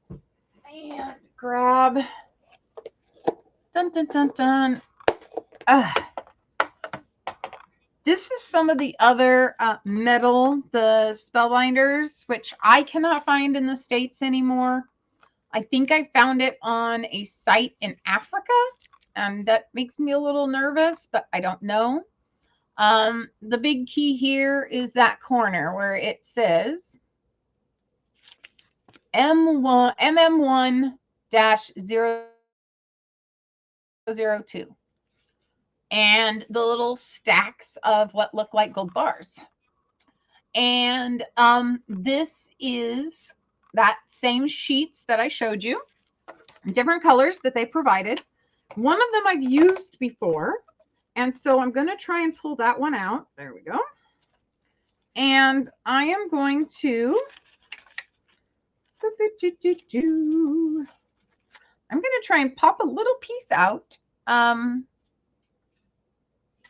And grab. Dun, dun, dun, dun. This is some of the other metal, the spellbinders, which I cannot find in the States anymore. I think I found it on a site in Africa, and that makes me a little nervous, but I don't know. The big key here is that corner where it says MM1-002. And the little stacks of what look like gold bars. And this is that same sheets that I showed you, different colors that they provided. One of them I've used before, and so I'm going to try and pull that one out. There we go. And I am going to, I'm going to try and pop a little piece out. I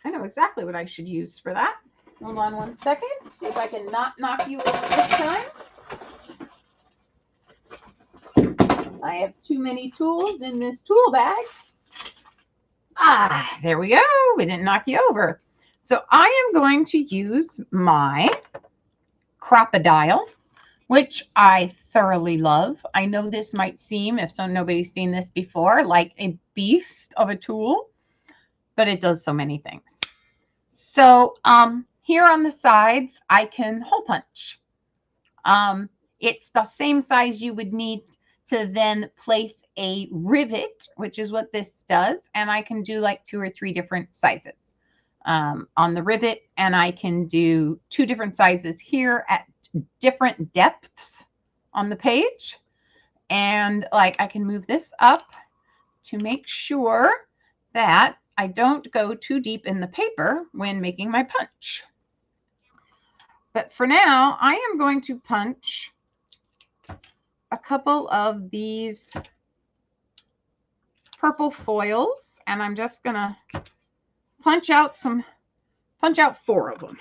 know exactly what I should use for that. Hold on one second. See if I can not knock you over this time. I have too many tools in this tool bag. Ah, there we go. We didn't knock you over. So I am going to use my Crop-A-Dile, which I thoroughly love. I know this might seem, if nobody's seen this before, like a beast of a tool, but it does so many things. So here on the sides, I can hole punch. It's the same size you would need to then place a rivet, which is what this does. And I can do like 2 or 3 different sizes on the rivet. And I can do 2 different sizes here at different depths on the page. And like I can move this up to make sure that I don't go too deep in the paper when making my punch. But for now, I am going to punch a couple of these purple foils, and I'm just going to punch out 4 of them.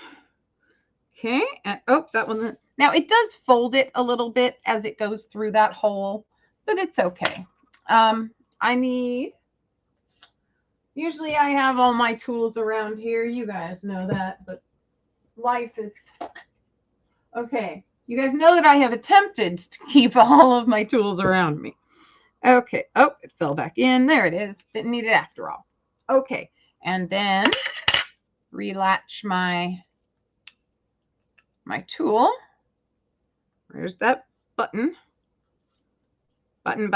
Okay, and oh, that one. Now it does fold it a little bit as it goes through that hole, but it's okay. Usually I have all my tools around here. You guys know that, but life is okay. You guys know that I have attempted to keep all of my tools around me. Okay. Oh, it fell back in. There it is. Didn't need it after all. Okay. And then relatch my tool. There's that button. Button.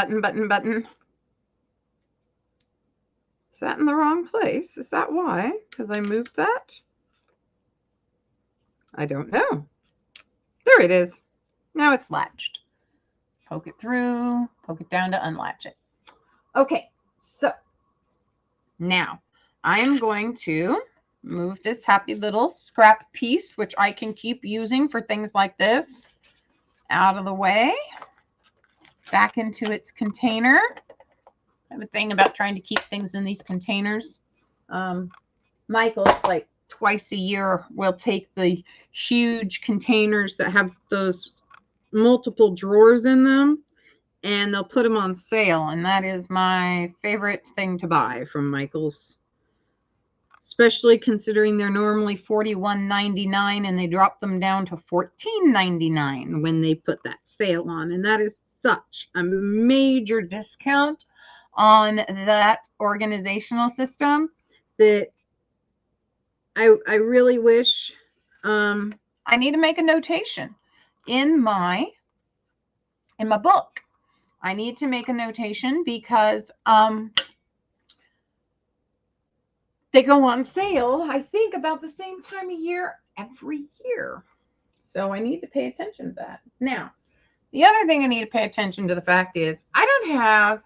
Is that in the wrong place? Is that why? Because I moved that? I don't know. There it is. Now it's latched. Poke it through, poke it down to unlatch it. Okay, so now I am going to move this happy little scrap piece, which I can keep using for things like this, out of the way, back into its container. I have a thing about trying to keep things in these containers. Michael's like twice a year will take the huge containers that have those multiple drawers in them, and they'll put them on sale. And that is my favorite thing to buy from Michael's, especially considering they're normally $41.99 and they drop them down to $14.99 when they put that sale on. And that is such a major discount on that organizational system that I really wish. I need to make a notation in my book. I need to make a notation because they go on sale, I think, about the same time of year every year. So I need to pay attention to that. Now, the other thing I need to pay attention to the fact is I don't have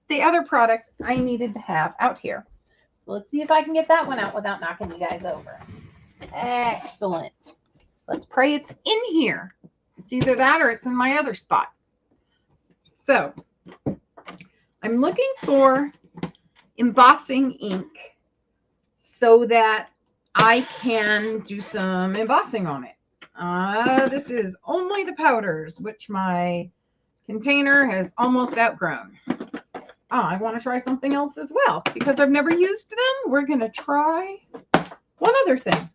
the other product I needed to have out here. So let's see if I can get that one out without knocking you guys over. Excellent. Let's pray it's in here. It's either that or it's in my other spot. So I'm looking for embossing ink so that I can do some embossing on it. This is only the powders, which my container has almost outgrown. I want to try something else as well because I've never used them. We're going to try one other thing.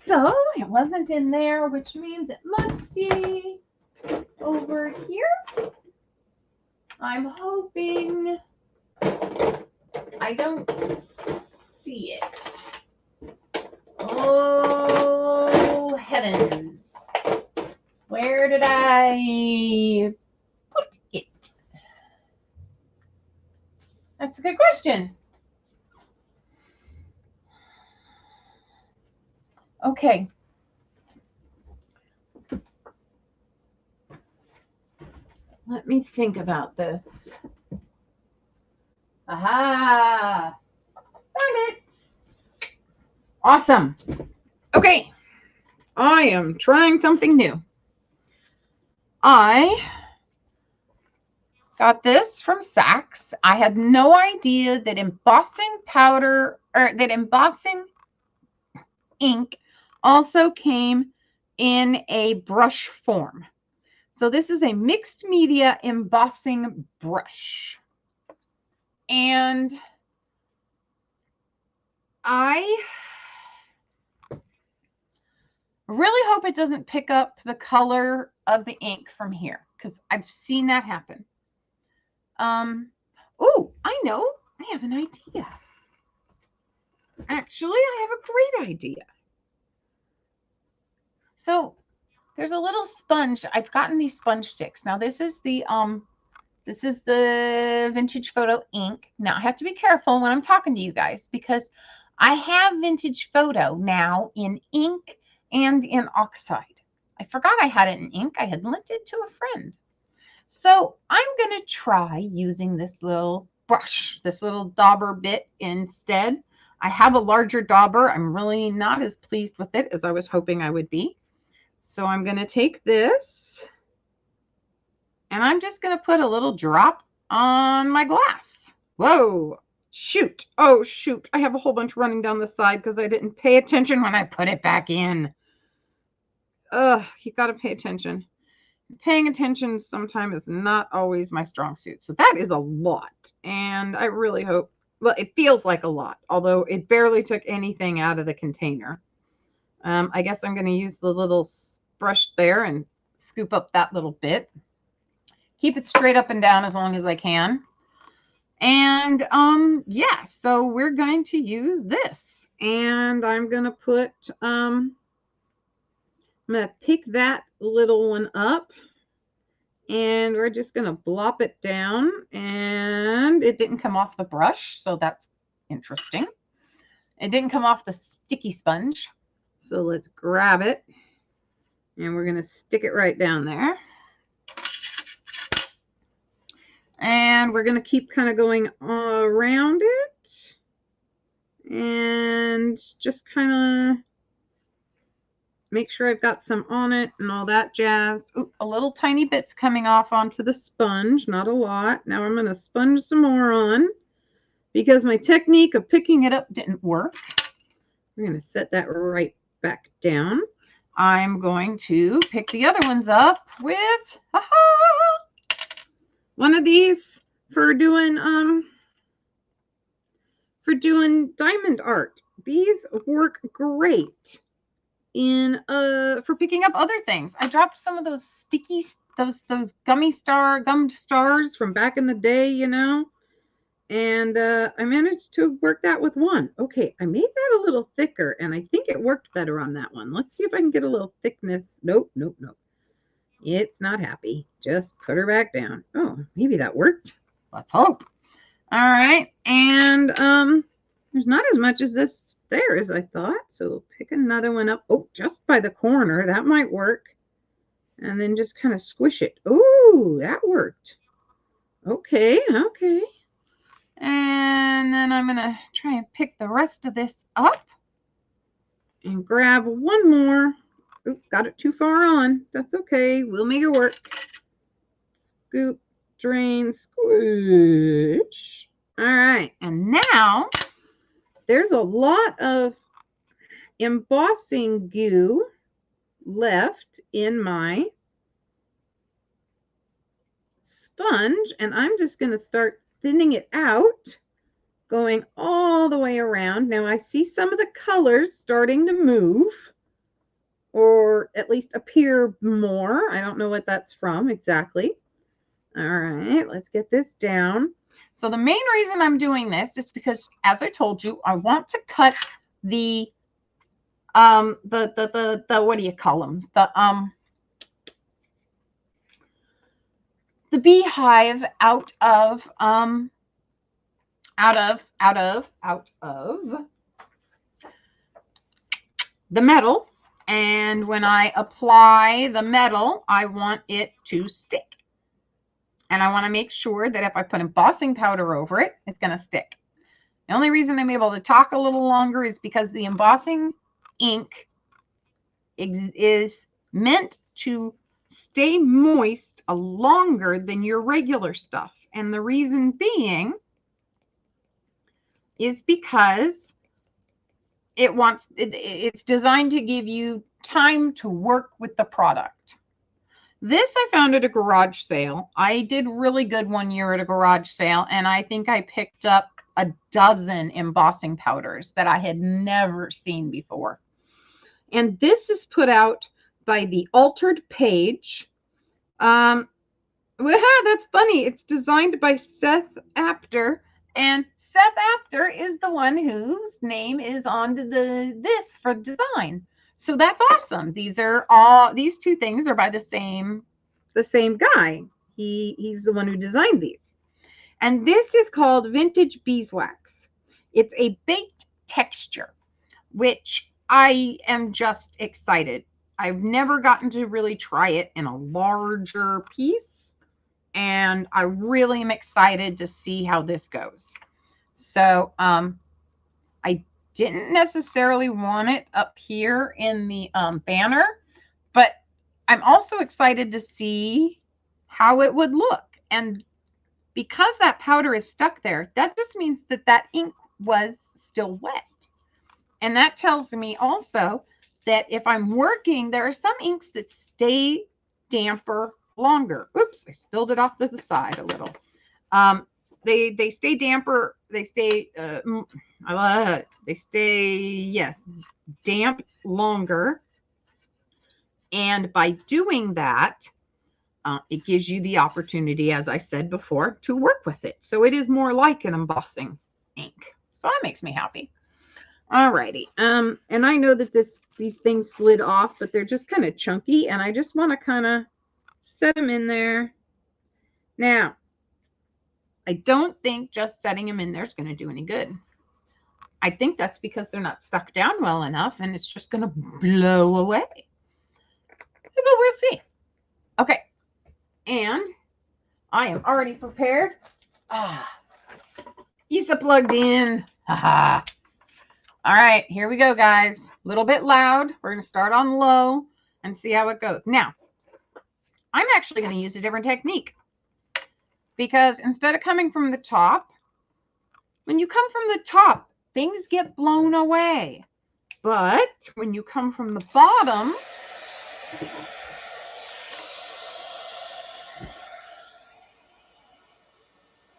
So it wasn't in there, which means it must be over here. I'm hoping I don't see it. Oh, heavens. Where did I put it? That's a good question. Okay. Let me think about this. Aha! Found it. Awesome. Okay. I am trying something new. I got this from Saks. I had no idea that embossing powder or that embossing ink also came in a brush form. So this is a mixed media embossing brush. And I really hope it doesn't pick up the color of the ink from here because I've seen that happen. Oh, I know. I have an idea. Actually, I have a great idea. So there's a little sponge. I've gotten these sponge sticks. Now this is the Vintage Photo ink. Now I have to be careful when I'm talking to you guys because I have Vintage Photo now in ink and in oxide. I forgot I had it in ink. I had lent it to a friend. So I'm going to try using this little brush, this little dauber bit instead. I have a larger dauber. I'm really not as pleased with it as I was hoping I would be. So I'm going to take this and I'm just going to put a little drop on my glass. Whoa, shoot. Oh, shoot. I have a whole bunch running down the side because I didn't pay attention when I put it back in. You got to pay attention. Paying attention sometimes is not always my strong suit. So that is a lot. And I really hope, well, it feels like a lot, although it barely took anything out of the container. I guess I'm going to use the little brush there and scoop up that little bit. Keep it straight up and down as long as I can. And yeah, so we're going to use this. And I'm going to put, I'm going to pick that little one up. And we're just going to blop it down. And it didn't come off the brush, so that's interesting. It didn't come off the sticky sponge. So let's grab it. And we're going to stick it right down there. And we're going to keep kind of going around it. And just kind of make sure I've got some on it and all that jazz. Ooh, a little tiny bit's coming off onto the sponge, not a lot. Now I'm going to sponge some more on because my technique of picking it up didn't work. I'm going to set that right back down. I'm going to pick the other ones up with one of these for doing diamond art. These work great in for picking up other things. I dropped some of those sticky those gummed stars from back in the day, you know. And I managed to work that with one. Okay, I made that a little thicker, and I think it worked better on that one. Let's see if I can get a little thickness. Nope, nope, nope. It's not happy. Just put her back down. Oh, maybe that worked. Let's hope. All right, and there's not as much as this there as I thought, so pick another one up. Oh, just by the corner. That might work. And then just kind of squish it. Oh, that worked. Okay, okay. And then I'm going to try and pick the rest of this up and grab one more. Oop, got it too far on. That's okay. We'll make it work. Scoop, drain, squish. All right. And now there's a lot of embossing goo left in my sponge, and I'm just going to start thinning it out, going all the way around. Now I see some of the colors starting to move, or at least appear more. I don't know what that's from exactly. All right, let's get this down. So the main reason I'm doing this is because, as I told you, I want to cut the what do you call them? The beehive out of the metal. And when I apply the metal, I want it to stick. And I want to make sure that if I put embossing powder over it, it's going to stick. The only reason I'm able to talk a little longer is because the embossing ink is meant to stay moist longer than your regular stuff. And the reason being is because it's designed to give you time to work with the product. This I found at a garage sale. I did really good one year at a garage sale, and I think I picked up a dozen embossing powders that I had never seen before. And this is put out by the Altered Page. Well, that's funny. It's designed by Seth Apter, and Seth Apter is the one whose name is on this for design. So that's awesome. These two things are by the same guy. He's the one who designed these. And this is called Vintage Beeswax. It's a baked texture, which I am just excited. I've never gotten to really try it in a larger piece, and I really am excited to see how this goes. So I didn't necessarily want it up here in the banner, but I'm also excited to see how it would look. And because that powder is stuck there, that just means that ink was still wet. And that tells me also that if I'm working, there are some inks that stay damper longer. Oops, I spilled it off to the side a little. They stay damper. They stay damp longer. And by doing that, it gives you the opportunity, as I said before, to work with it. So it is more like an embossing ink. So that makes me happy. Alrighty. And I know that these things slid off, but they're just kind of chunky, and I just want to kind of set them in there. Now, I don't think just setting them in there is going to do any good. I think that's because they're not stuck down well enough, and it's just going to blow away. But we'll see. Okay. And I am already prepared. Isa plugged in. Haha. All right, here we go, guys. A little bit loud. We're going to start on low and see how it goes. Now, I'm actually going to use a different technique, because instead of coming from the top, when you come from the top, things get blown away. But when you come from the bottom,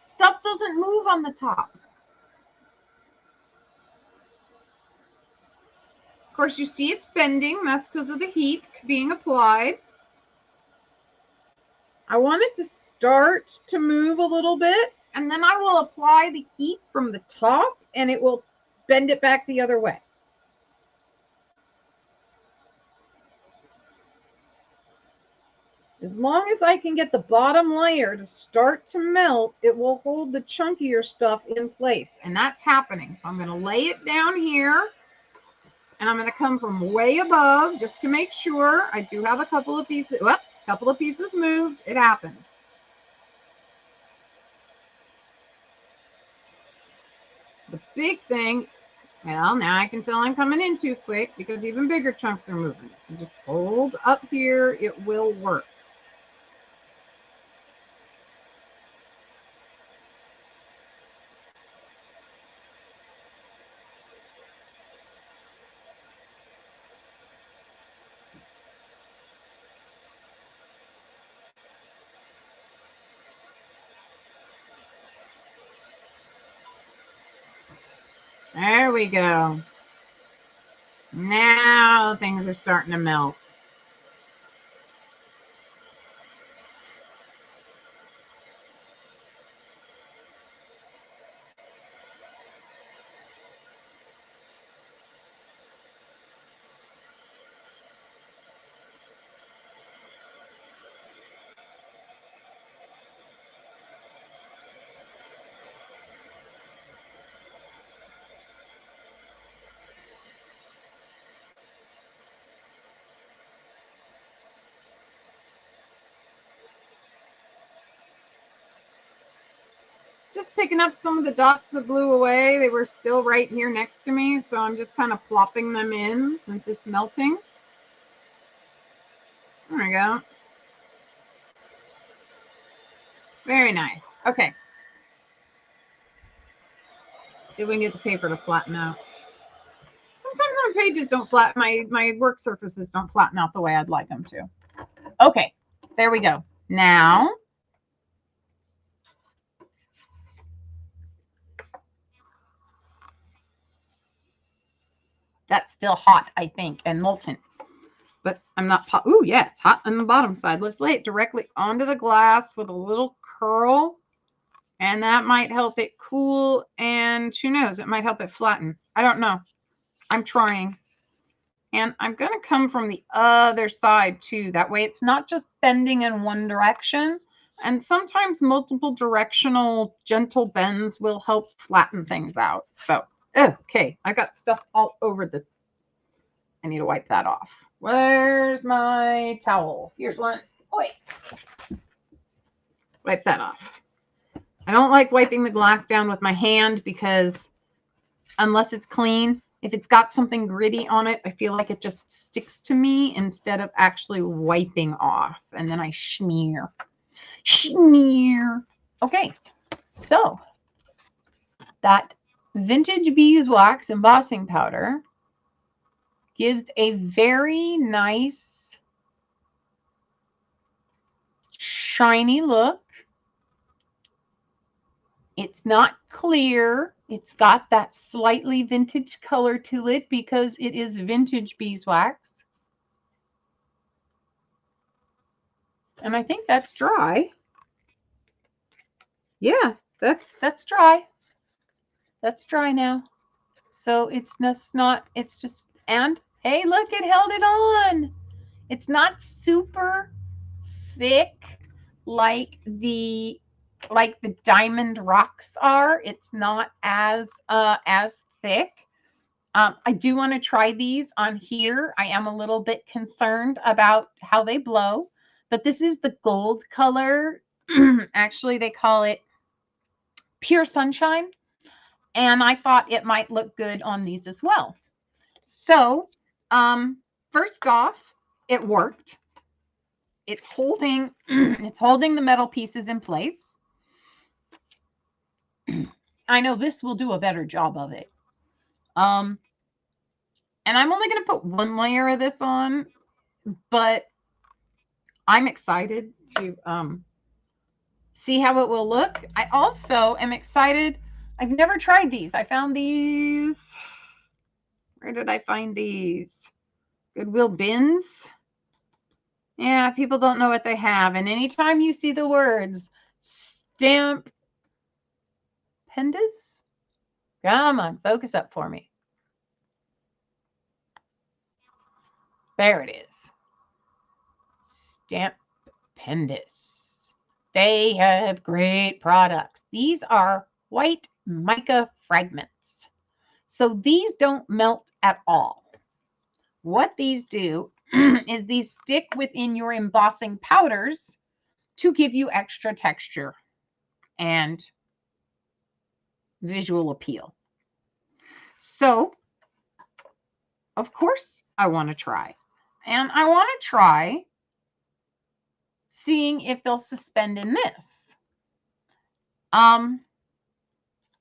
stuff doesn't move on the top. Of course, you see it's bending. That's because of the heat being applied. I want it to start to move a little bit, and then I will apply the heat from the top, and it will bend it back the other way. As long as I can get the bottom layer to start to melt, it will hold the chunkier stuff in place, and that's happening. So I'm going to lay it down here, and I'm going to come from way above just to make sure. I do have a couple of pieces. Whoop, couple of pieces moved. It happened. The big thing, well, now I can tell I'm coming in too quick because even bigger chunks are moving. So just hold up here. It will work. There we go. Now things are starting to melt. Just picking up some of the dots that blew away. They were still right here next to me, so I'm just kind of plopping them in since it's melting. There we go. Very nice. Okay. See if we can get the paper to flatten out. Sometimes my pages don't flatten, my work surfaces don't flatten out the way I'd like them to. Okay, there we go. Now, that's still hot, I think, and molten. But I'm not, ooh, yeah, it's hot on the bottom side. Let's lay it directly onto the glass with a little curl, and that might help it cool, and who knows, it might help it flatten. I don't know. I'm trying. And I'm going to come from the other side too. That way it's not just bending in one direction. And sometimes multiple directional gentle bends will help flatten things out. So, okay, I got stuff all over the, I need to wipe that off. Where's my towel? Here's one. Wait. Wipe that off. I don't like wiping the glass down with my hand because unless it's clean, if it's got something gritty on it, I feel like it just sticks to me instead of actually wiping off. And then I smear. Smear. Okay, so that vintage beeswax embossing powder gives a very nice shiny look. It's not clear. It's got that slightly vintage color to it because it is vintage beeswax. And I think that's dry. Yeah, that's dry. That's dry now. So it's just not, it's just, and hey, look, it held it on. It's not super thick like the diamond rocks are. It's not as thick. I do want to try these on here. I am a little bit concerned about how they blow, but this is the gold color. Actually, they call it Pure Sunshine, and I thought it might look good on these as well. So, first off, it worked. It's holding the metal pieces in place. I know this will do a better job of it. And I'm only going to put one layer of this on, but I'm excited to see how it will look. I also am excited. I've never tried these. I found these. Where did I find these? Goodwill bins. Yeah, people don't know what they have. And anytime you see the words stamp pendus, come on, focus up for me. There it is. Stamp pendus. They have great products. These are white mica fragments. So these don't melt at all. What these do is these stick within your embossing powders to give you extra texture and visual appeal. So, of course, I want to try. And I want to try seeing if they'll suspend in this.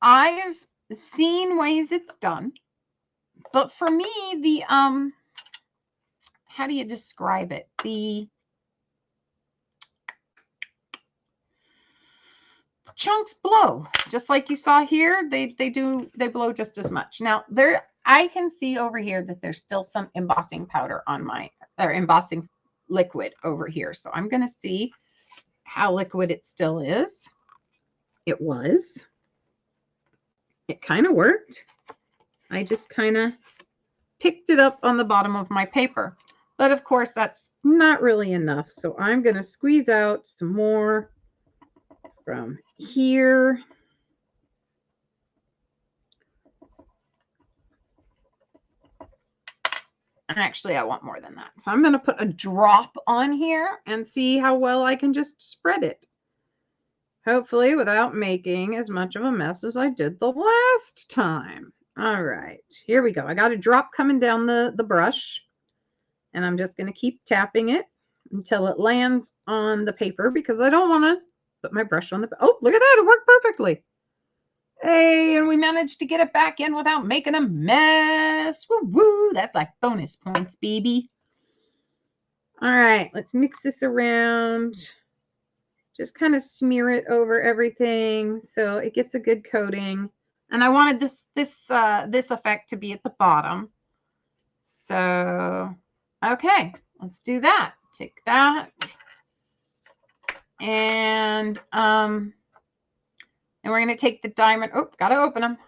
I've seen ways it's done, but for me, the how do you describe it? The chunks blow, just like you saw here. They blow just as much. Now I can see over here that there's still some embossing powder on my, or embossing liquid over here. So I'm going to see how liquid it still is. It was. It kind of worked. I just kind of picked it up on the bottom of my paper. But of course, that's not really enough. So I'm going to squeeze out some more from here. And actually, I want more than that. So I'm going to put a drop on here and see how well I can just spread it. Hopefully without making as much of a mess as I did the last time. All right, here we go. I got a drop coming down the brush. And I'm just going to keep tapping it until it lands on the paper, because I don't want to put my brush on the... Oh, look at that. It worked perfectly. Hey, and we managed to get it back in without making a mess. Woo woo. That's like bonus points, baby. All right, let's mix this around. Just kind of smear it over everything so it gets a good coating. And I wanted this effect to be at the bottom. So, okay, let's do that. Take that. And we're going to take the diamond. Oh, got to open them.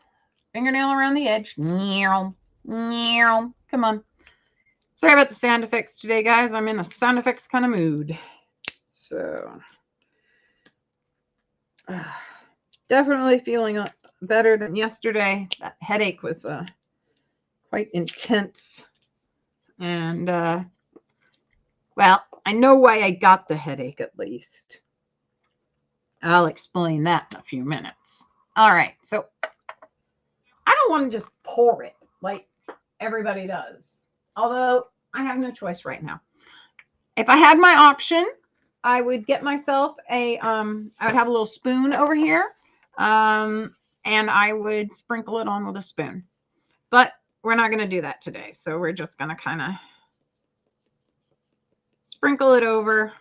Fingernail around the edge. Come on. Sorry about the sound effects today, guys. I'm in a sound effects kind of mood. So, definitely feeling better than yesterday. That headache was quite intense. And, well, I know why I got the headache, at least. I'll explain that in a few minutes. All right, so I don't want to just pour it like everybody does, although I have no choice right now. If I had my option, I would get myself I would have a little spoon over here, and I would sprinkle it on with a spoon. But we're not going to do that today, so we're just going to kind of sprinkle it over.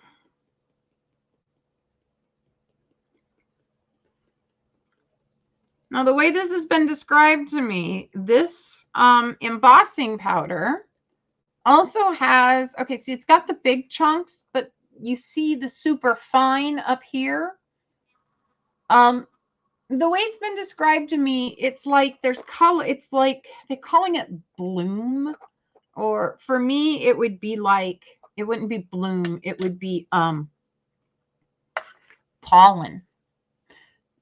Now, the way this has been described to me, this embossing powder also has, okay, see, it's got the big chunks, but you see the super fine up here. The way it's been described to me, it's like there's color, it's like they're calling it bloom, or for me, it would be like, it wouldn't be bloom, it would be pollen.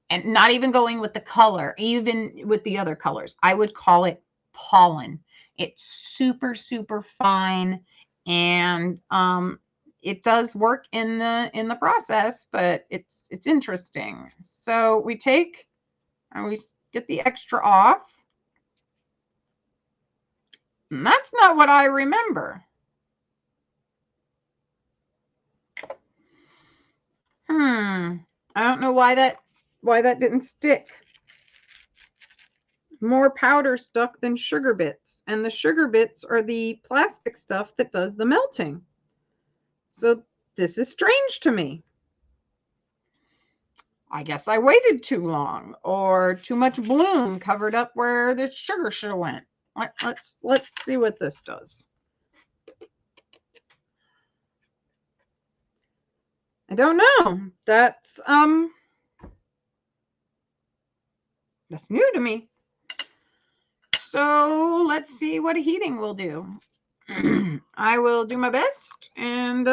And not even going with the color, even with the other colors, I would call it pollen. It's super, super fine, and it does work in the process, but it's interesting. So we take and we get the extra off. And that's not what I remember. I don't know why that didn't stick. More powder stuck than sugar bits, and the sugar bits are the plastic stuff that does the melting. So this is strange to me. I guess I waited too long, or too much bloom covered up where the sugar should have went. Let's see what this does. I don't know. That's new to me. So let's see what a heating will do. I will do my best, and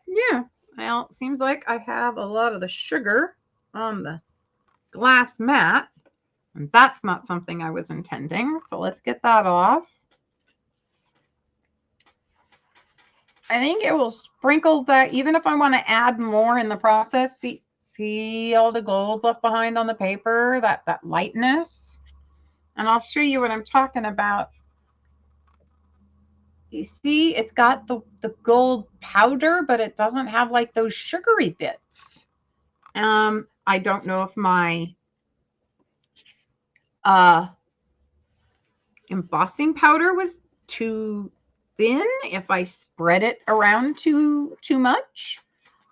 yeah. Well, it seems like I have a lot of the sugar on the glass mat, and that's not something I was intending. So let's get that off. I think it will sprinkle that, even if I want to add more in the process. See all the gold left behind on the paper, that lightness. And I'll show you what I'm talking about. You see, it's got the gold powder, but it doesn't have like those sugary bits. I don't know if my embossing powder was too thin, if I spread it around too much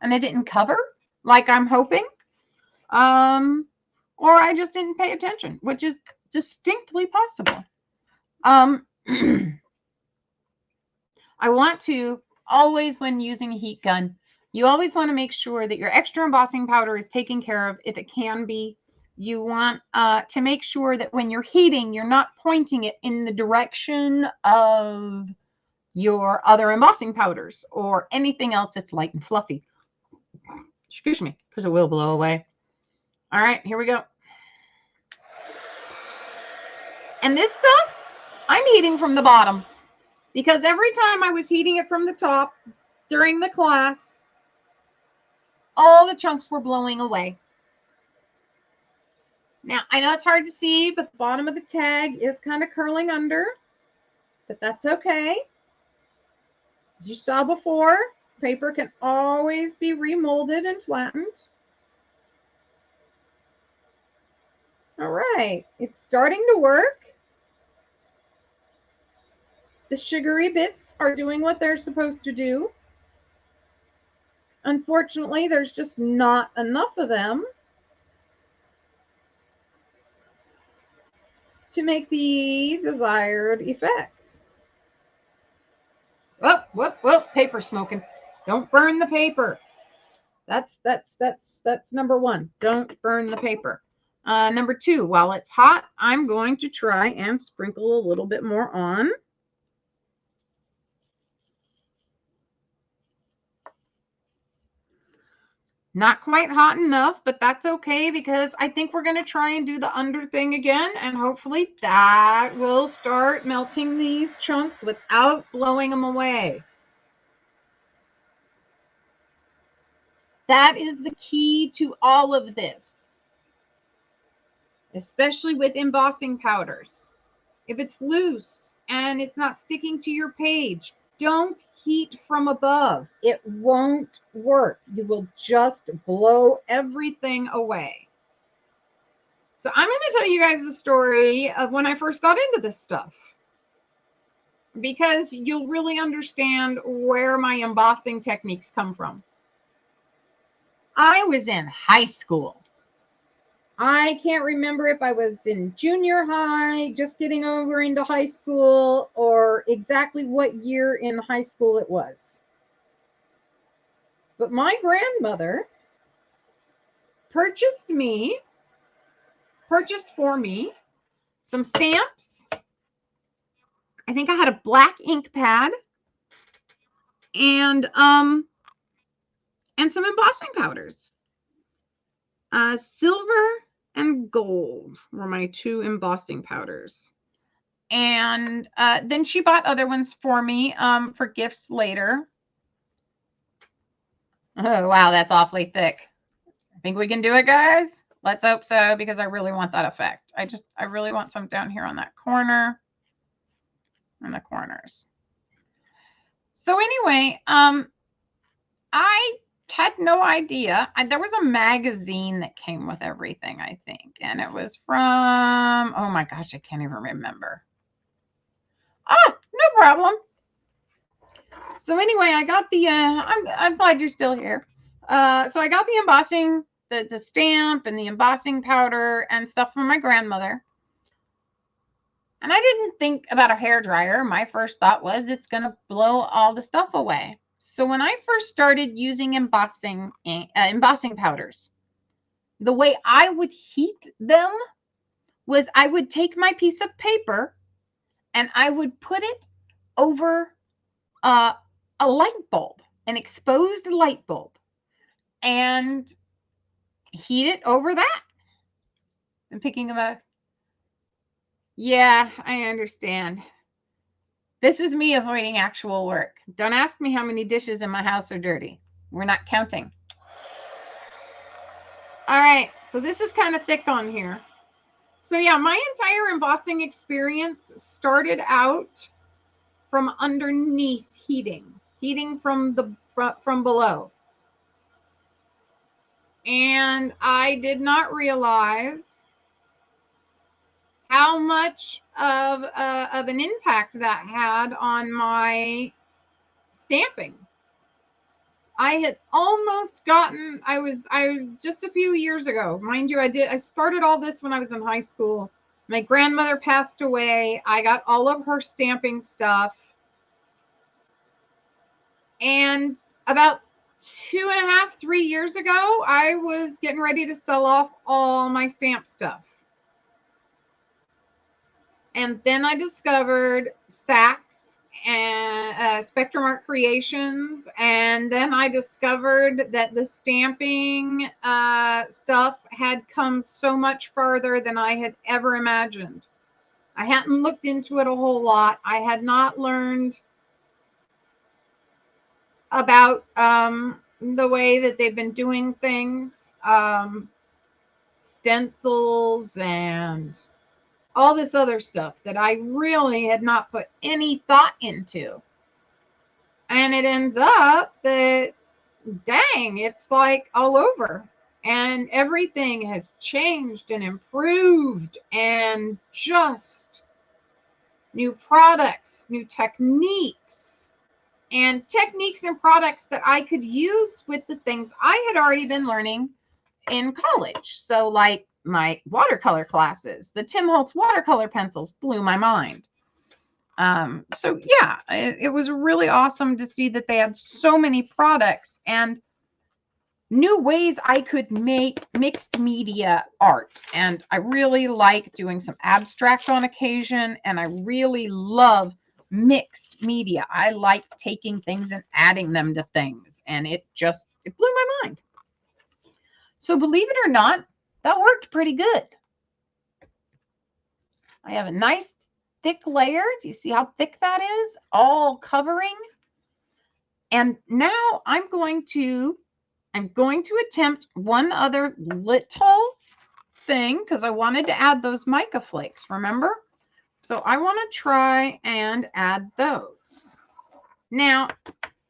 and it didn't cover like I'm hoping. or I just didn't pay attention, which is distinctly possible. I want to always, when using a heat gun, you always want to make sure that your extra embossing powder is taken care of if it can be. You want to make sure that when you're heating, you're not pointing it in the direction of your other embossing powders or anything else that's light and fluffy. Excuse me, because it will blow away. All right, here we go. And this stuff, I'm heating from the bottom because every time I was heating it from the top during the class, all the chunks were blowing away. Now, I know it's hard to see, but the bottom of the tag is kind of curling under, but that's okay. As you saw before, paper can always be remolded and flattened. All right, it's starting to work. The sugary bits are doing what they're supposed to do. Unfortunately, there's just not enough of them to make the desired effect. Whoop, whoop, whoop, paper smoking. Don't burn the paper. That's number one. Don't burn the paper. Number two, while it's hot, I'm going to try and sprinkle a little bit more on. Not quite hot enough, but that's okay because I think we're going to try and do the under thing again, and hopefully that will start melting these chunks without blowing them away. That is the key to all of this, especially with embossing powders. If it's loose and it's not sticking to your page, don't heat from above. It won't work. You will just blow everything away. So I'm going to tell you guys the story of when I first got into this stuff, because you'll really understand where my embossing techniques come from. I was in high school. I can't remember if I was in junior high, just getting over into high school, or exactly what year in high school it was. But my grandmother purchased for me some stamps. I think I had a black ink pad and some embossing powders. Silver and gold were my two embossing powders. And then she bought other ones for me for gifts later. Oh, wow, that's awfully thick. I think we can do it, guys. Let's hope so, because I really want that effect. I really want some down here on that corner and the corners. So anyway, I had no idea. There was a magazine that came with everything, I think, and it was from, oh my gosh, I can't even remember. No problem. So anyway, I got the, I'm glad you're still here. So I got the embossing, the stamp and the embossing powder and stuff from my grandmother. And I didn't think about a hairdryer. My first thought was it's going to blow all the stuff away. So when I first started using embossing powders, the way I would heat them was I would take my piece of paper and I would put it over a light bulb, an exposed light bulb, and heat it over that. I'm picking up. Yeah, I understand. This is me avoiding actual work. Don't ask me how many dishes in my house are dirty. We're not counting. All right, so this is kind of thick on here. So yeah, my entire embossing experience started out from underneath heating from below. And I did not realize how much of an impact that had on my stamping. I had almost gotten, I just a few years ago, mind you, I started all this when I was in high school. My grandmother passed away. I got all of her stamping stuff. And about 2.5, 3 years ago, I was getting ready to sell off all my stamp stuff. And then I discovered Saks and Spectrum Art Creations, and then I discovered that the stamping stuff had come so much farther than I had ever imagined. I hadn't looked into it a whole lot. I had not learned about the way that they've been doing things, stencils and all this other stuff that I really had not put any thought into. And it ends up that, dang, it's like all over. And everything has changed and improved, and just new products, new techniques, and products that I could use with the things I had already been learning in college. So like my watercolor classes, the Tim Holtz watercolor pencils blew my mind. So yeah, it was really awesome to see that they had so many products and new ways I could make mixed media art. And I really like doing some abstract on occasion, and I really love mixed media. I like taking things and adding them to things, and it blew my mind. So believe it or not, that worked pretty good. I have a nice thick layer. Do you see how thick that is? All covering. And now I'm going to attempt one other little thing, because I wanted to add those mica flakes, remember? So I want to try and add those. Now,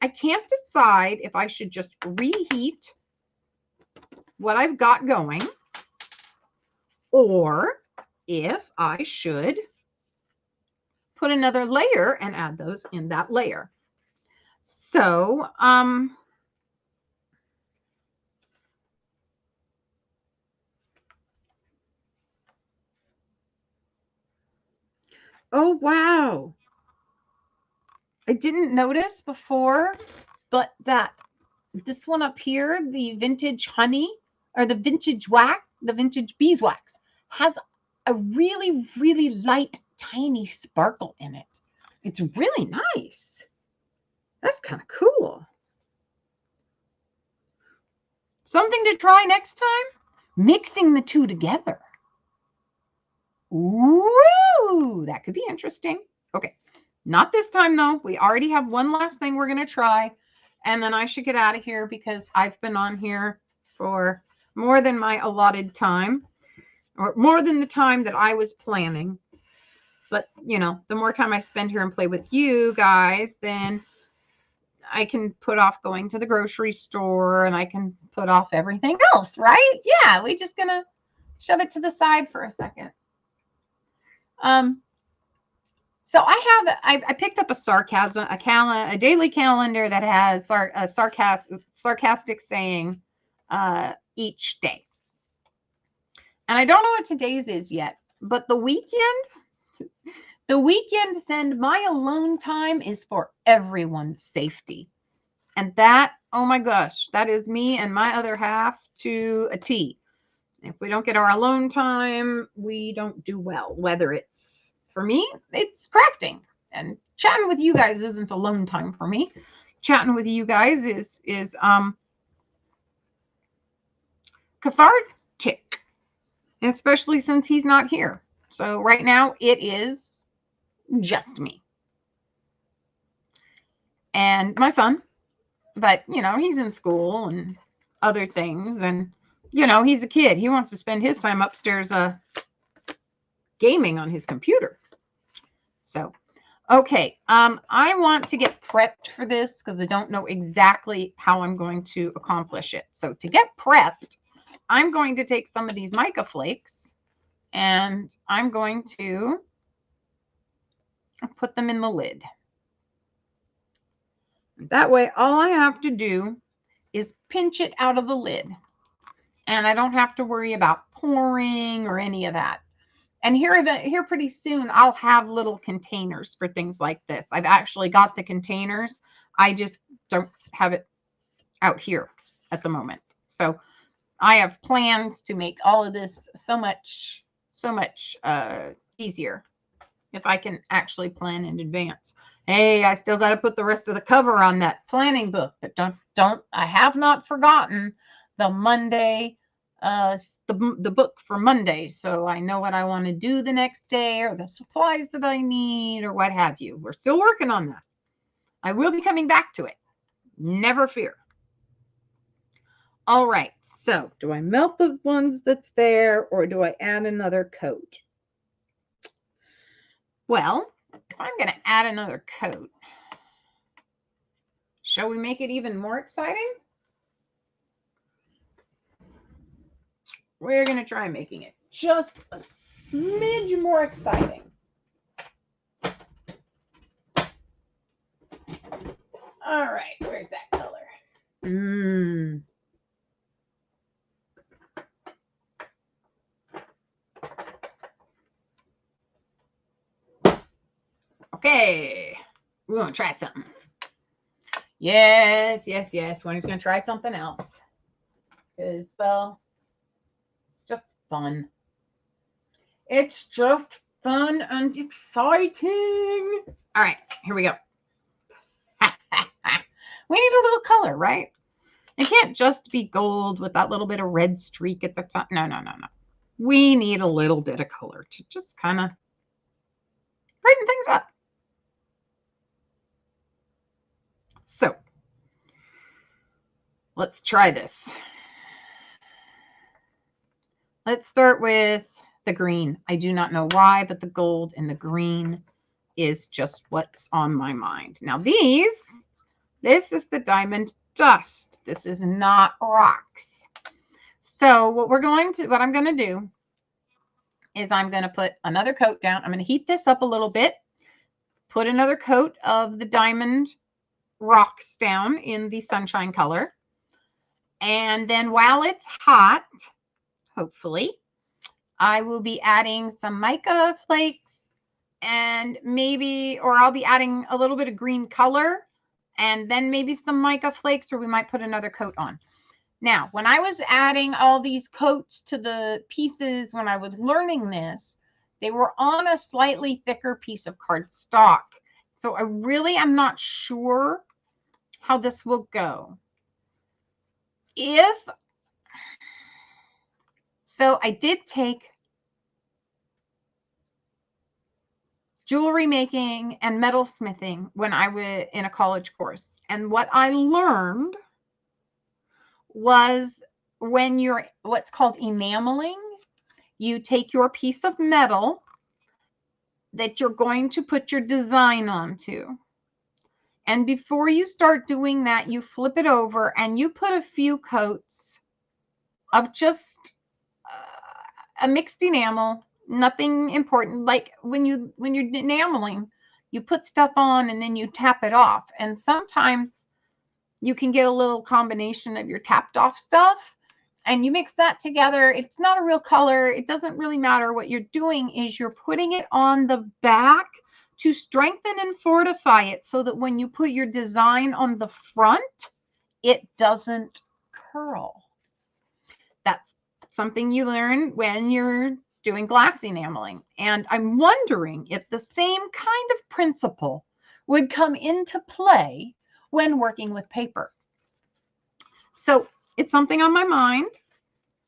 I can't decide if I should just reheat what I've got going, or if I should put another layer and add those in that layer. So, oh, wow. I didn't notice before, but this one up here, the vintage honey, or the vintage wax, the vintage beeswax, has a really, really light, tiny sparkle in it. It's really nice. That's kind of cool. Something to try next time, mixing the two together. Ooh, that could be interesting. Okay, not this time though. We already have one last thing we're going to try, and then I should get out of here because I've been on here for more than my allotted time, or more than the time that I was planning. But, you know, the more time I spend here and play with you guys, then I can put off going to the grocery store, and I can put off everything else, right? Yeah, we're just going to shove it to the side for a second. So I picked up a daily calendar that has a sarcastic saying each day. And I don't know what today's is yet, but the weekend and my alone time is for everyone's safety. And that, oh my gosh, that is me and my other half to a T. If we don't get our alone time, we don't do well. Whether it's, for me, it's crafting. And chatting with you guys isn't alone time for me. Chatting with you guys is cathartic, especially since he's not here. So right now it is just me and my son. But, you know, he's in school and other things, and, you know, he's a kid. He wants to spend his time upstairs gaming on his computer. So, okay, I want to get prepped for this because I don't know exactly how I'm going to accomplish it. So to get prepped, I'm going to take some of these mica flakes and I'm going to put them in the lid. That way, all I have to do is pinch it out of the lid. And I don't have to worry about pouring or any of that. And here pretty soon, I'll have little containers for things like this. I've actually got the containers. I just don't have it out here at the moment. So I have plans to make all of this so much easier if I can actually plan in advance. Hey, I still got to put the rest of the cover on that planning book, but I have not forgotten the Monday, the book for Monday. So I know what I want to do the next day or the supplies that I need or what have you. We're still working on that. I will be coming back to it. Never fear. All right. So do I melt the ones that's there or do I add another coat? Well, if I'm going to add another coat, shall we make it even more exciting? We're going to try making it just a smidge more exciting. All right, where's that color? Okay, we're going to try something. Yes. Wendy's going to try something else. Because, well, it's just fun. It's just fun and exciting. All right, here we go. We need a little color, right? It can't just be gold with that little bit of red streak at the top. No. We need a little bit of color to just kind of brighten things up. So let's try this. Let's start with the green. I do not know why, but the gold and the green is just what's on my mind. Now this is the diamond dust. This is not rocks. So what I'm going to do is I'm going to put another coat down. I'm going to heat this up a little bit, put another coat of the diamond rocks down in the sunshine color. And then while it's hot, hopefully, I will be adding some mica flakes and I'll be adding a little bit of green color and then maybe some mica flakes, or we might put another coat on. Now, when I was adding all these coats to the pieces, when I was learning this, they were on a slightly thicker piece of cardstock. So I really am not sure how this will go. So I did take jewelry making and metalsmithing when I was in a college course. And what I learned was when you're what's called enameling, you take your piece of metal that you're going to put your design onto. And before you start doing that, you flip it over and you put a few coats of just a mixed enamel, nothing important. Like when you're enameling, you put stuff on and then you tap it off. And sometimes you can get a little combination of your tapped off stuff and you mix that together. It's not a real color. It doesn't really matter. What you're doing is you're putting it on the back to strengthen and fortify it so that when you put your design on the front, it doesn't curl. That's something you learn when you're doing glass enameling. And I'm wondering if the same kind of principle would come into play when working with paper. So it's something on my mind,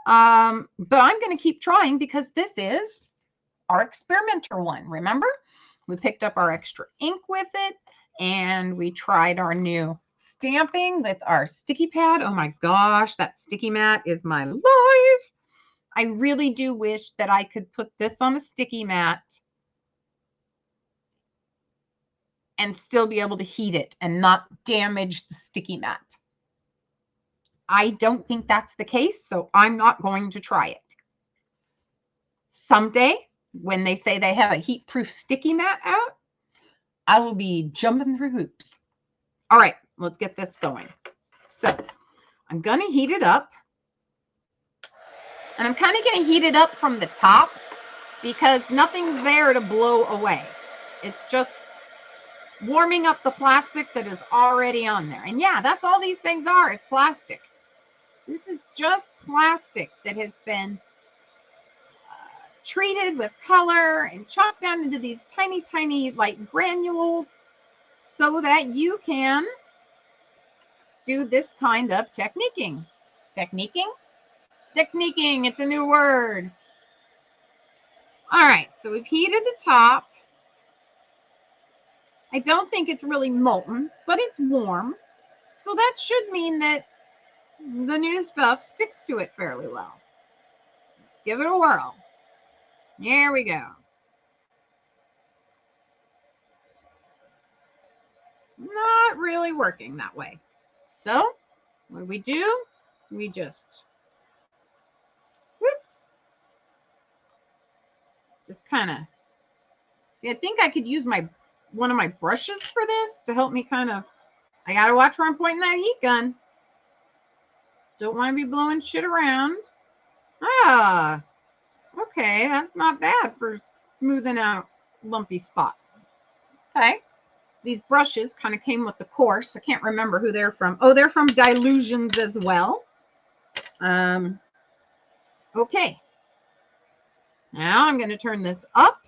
but I'm going to keep trying because this is our experimenter one. Remember, we picked up our extra ink with it and we tried our new stamping with our sticky pad. Oh my gosh, that sticky mat is my life. I really do wish that I could put this on a sticky mat and still be able to heat it and not damage the sticky mat. I don't think that's the case, so I'm not going to try it. Someday, when they say they have a heat-proof sticky mat out, I will be jumping through hoops. All right, let's get this going. So I'm going to heat it up. And I'm kind of going to heat it up from the top because nothing's there to blow away. It's just warming up the plastic that is already on there. And yeah, that's all these things are, is plastic. This is just plastic that has been treated with color and chopped down into these tiny, tiny like granules so that you can do this kind of techniquing. Techniquing? Techniquing, it's a new word. All right, so we've heated the top. I don't think it's really molten, but it's warm. So that should mean that the new stuff sticks to it fairly well. Let's give it a whirl. Here we go. Not really working that way. So what do? We just, whoops. Just kind of, see, I think I could use one of my brushes for this to help me kind of, I got to watch where I'm pointing that heat gun. Don't want to be blowing shit around. Ah, okay, that's not bad for smoothing out lumpy spots. Okay, these brushes kind of came with the course. I can't remember who they're from. Oh, they're from Dylusions as well. Okay, now I'm going to turn this up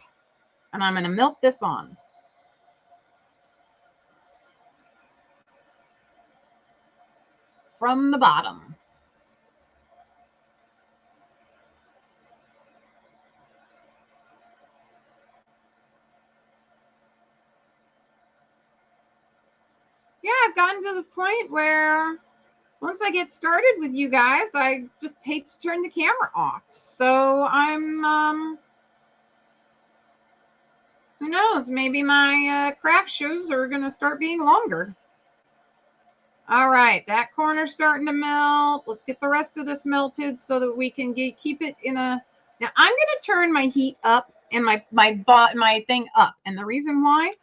and I'm going to melt this on. From the bottom. Yeah, I've gotten to the point where once I get started with you guys, I just hate to turn the camera off. So I'm, who knows, maybe my craft shows are going to start being longer. All right, that corner's starting to melt. Let's get the rest of this melted so that we can keep it in a, now I'm going to turn my heat up and my thing up. And the reason why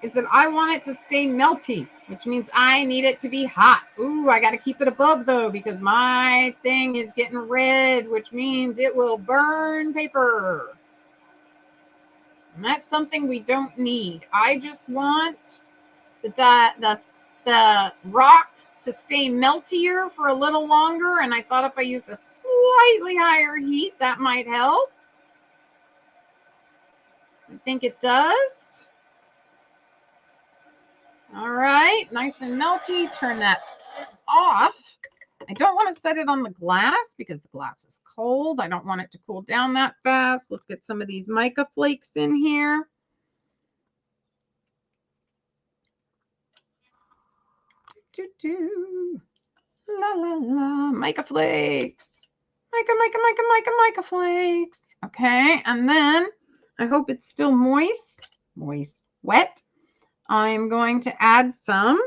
is that I want it to stay melty, which means I need it to be hot. Ooh, I got to keep it above though, because my thing is getting red, which means it will burn paper. And that's something we don't need. I just want the rocks to stay meltier for a little longer. And I thought if I used a slightly higher heat, that might help. I think it does. All right, nice and melty. Turn that off. I don't want to set it on the glass because the glass is cold. I don't want it to cool down that fast. Let's get some of these mica flakes in here. La la la, mica flakes. Mica flakes. Okay, and then I hope it's still moist, wet. I'm going to add some.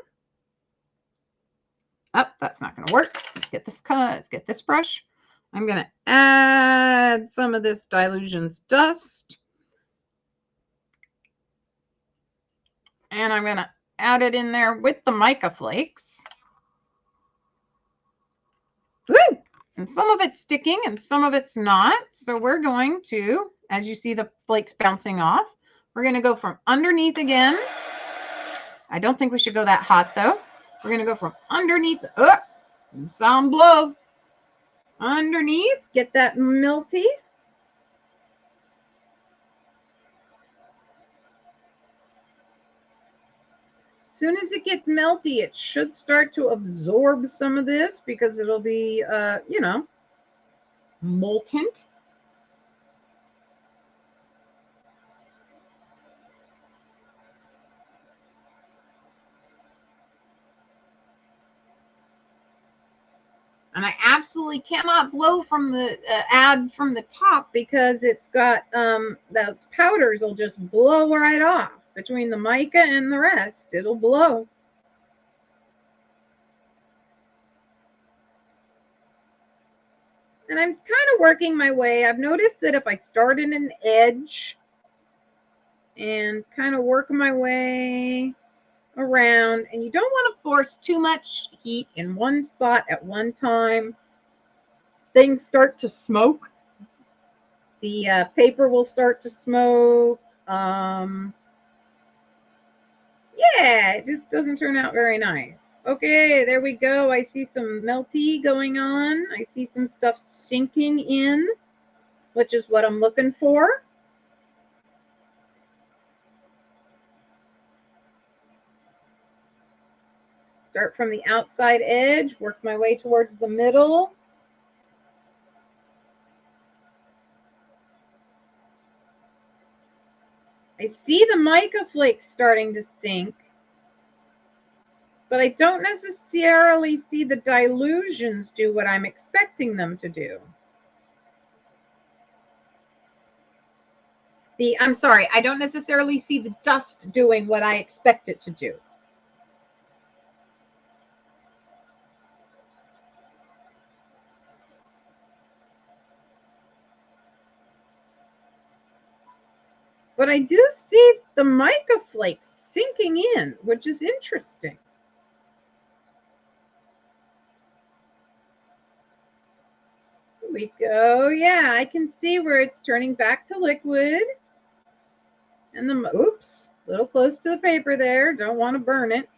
Oh, that's not going to work. Let's get this cut. Let's get this brush. I'm going to add some of this Dylusions dust. And I'm going to add it in there with the mica flakes. Woo! And some of it's sticking and some of it's not. So we're going to, as you see the flakes bouncing off, we're going to go from underneath again. I don't think we should go that hot though. We're going to go from underneath. Sound blow. Underneath. Get that melty. As soon as it gets melty, it should start to absorb some of this because it'll be, you know, molten. And I absolutely cannot blow from the add from the top because it's got those powders will just blow right off between the mica and the rest. It'll blow. And I'm kind of working my way. I've noticed that if I start in an edge and kind of work my way around, and you don't want to force too much heat in one spot at one time. Things start to smoke. The paper will start to smoke. Yeah, it just doesn't turn out very nice. Okay, there we go. I see some melty going on. I see some stuff sinking in, which is what I'm looking for. Start from the outside edge, work my way towards the middle. I see the mica flakes starting to sink, but I don't necessarily see the dilutions do what I'm expecting them to do. I'm sorry, I don't necessarily see the dust doing what I expect it to do. But I do see the mica flakes sinking in, which is interesting. Here we go. Yeah, I can see where it's turning back to liquid. And oops, a little close to the paper there. Don't want to burn it.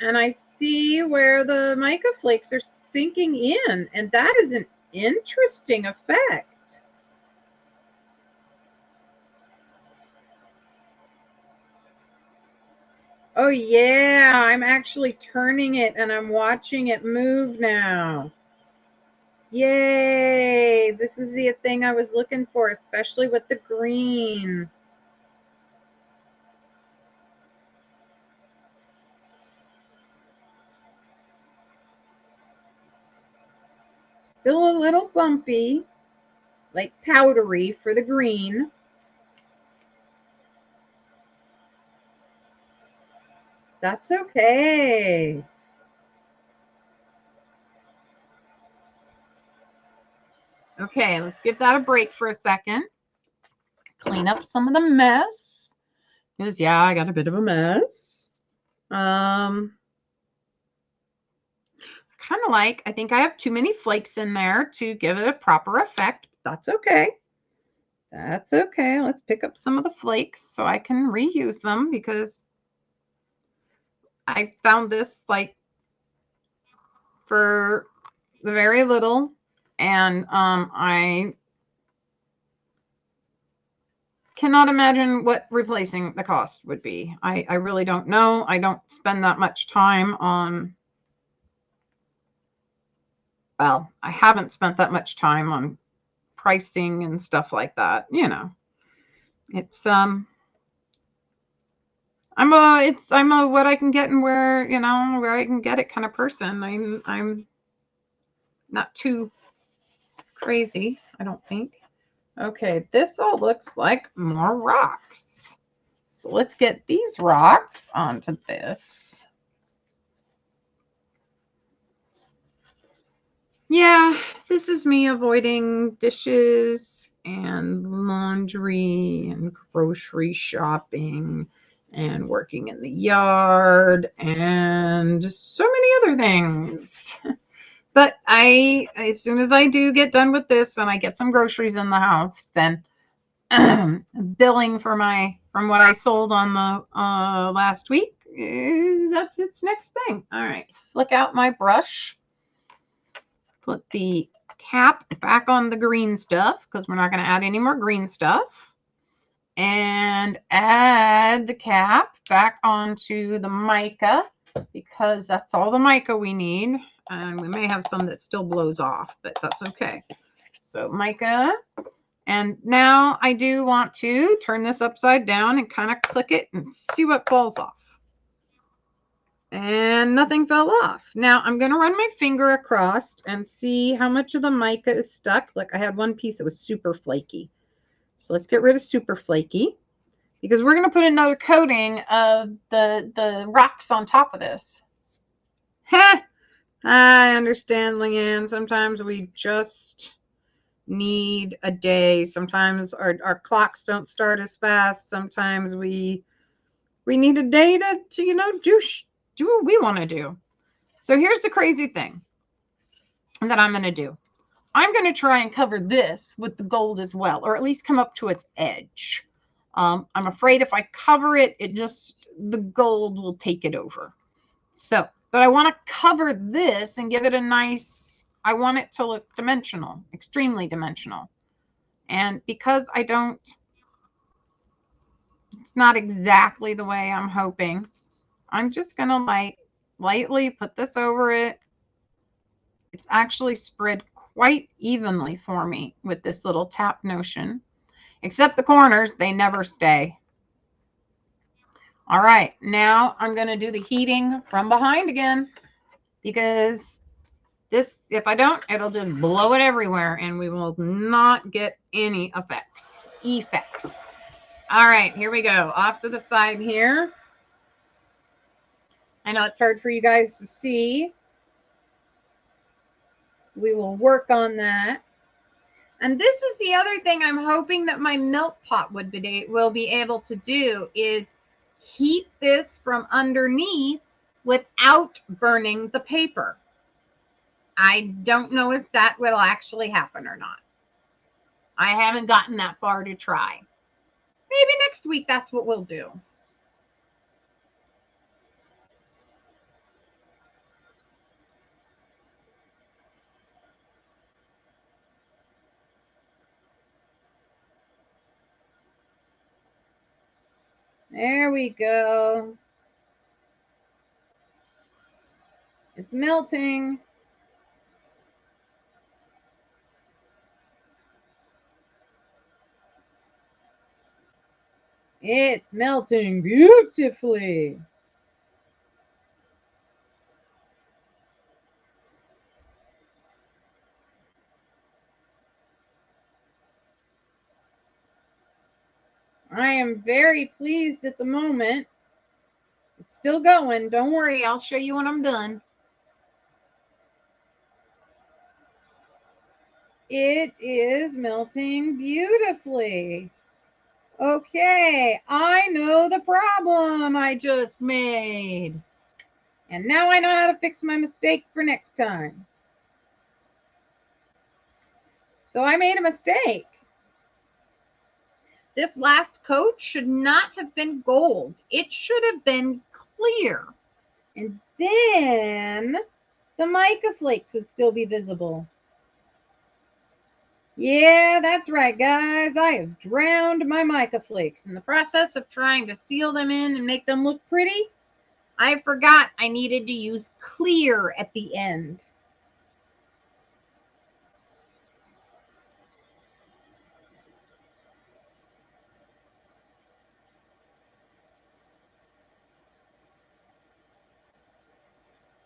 And I see where the mica flakes are sinking in, and that is an interesting effect. Oh yeah, I'm actually turning it and I'm watching it move now. Yay, this is the thing I was looking for, especially with the green. Still a little bumpy, like powdery for the green. That's okay. Okay, let's give that a break for a second. Clean up some of the mess. Because, yeah, I got a bit of a mess. Kind of like, I think I have too many flakes in there to give it a proper effect. That's okay. That's okay. Let's pick up some of the flakes so I can reuse them because I found this like for the very little, and I cannot imagine what replacing the cost would be. I really don't know. I don't spend that much time on, well, I haven't spent that much time on pricing and stuff like that. You know, it's I'm a what I can get and where, you know, where I can get it kind of person. I'm not too crazy, I don't think. Okay, this all looks like more rocks. So let's get these rocks onto this. Yeah, this is me avoiding dishes and laundry and grocery shopping and working in the yard and so many other things. But as soon as I do get done with this and I get some groceries in the house, then billing from what I sold on the last week, that's its next thing. All right, flick out my brush, put the cap back on the green stuff because we're not going to add any more green stuff, and add the cap back onto the mica because that's all the mica we need. And we may have some that still blows off, but that's okay. So mica. And now I do want to turn this upside down and kind of click it and see what falls off. And nothing fell off. Now I'm going to run my finger across and see how much of the mica is stuck. Look, I had one piece that was super flaky. So let's get rid of super flaky because we're going to put another coating of the rocks on top of this. Ha! I understand, Leanne. Sometimes we just need a day. Sometimes our clocks don't start as fast. Sometimes we We need a day to you know, do what we want to do. So here's the crazy thing that I'm going to do. I'm going to try and cover this with the gold as well, or at least come up to its edge. I'm afraid if I cover it, the gold will take it over. So, but I want to cover this and give it a nice, I want it to look dimensional, extremely dimensional. And because it's not exactly the way I'm hoping, I'm just going to lightly put this over it. It's actually spread quite evenly for me with this little tap notion, except the corners, they never stay. All right, now I'm going to do the heating from behind again, because this, if I don't, it'll just blow it everywhere and we will not get any effects. All right, here we go. Off to the side here. I know it's hard for you guys to see. We will work on that. And this is the other thing I'm hoping that my milk pot will be able to do, is heat this from underneath without burning the paper. I don't know if that will actually happen or not. I haven't gotten that far to try. Maybe next week that's what we'll do. There we go. It's melting. It's melting beautifully. I am very pleased at the moment. It's still going. Don't worry. I'll show you when I'm done. It is melting beautifully. Okay, I know the problem I just made. And now I know how to fix my mistake for next time. So I made a mistake. This last coat should not have been gold. It should have been clear. And then the mica flakes would still be visible. Yeah, that's right, guys. I have drowned my mica flakes in the process of trying to seal them in and make them look pretty. I forgot I needed to use clear at the end.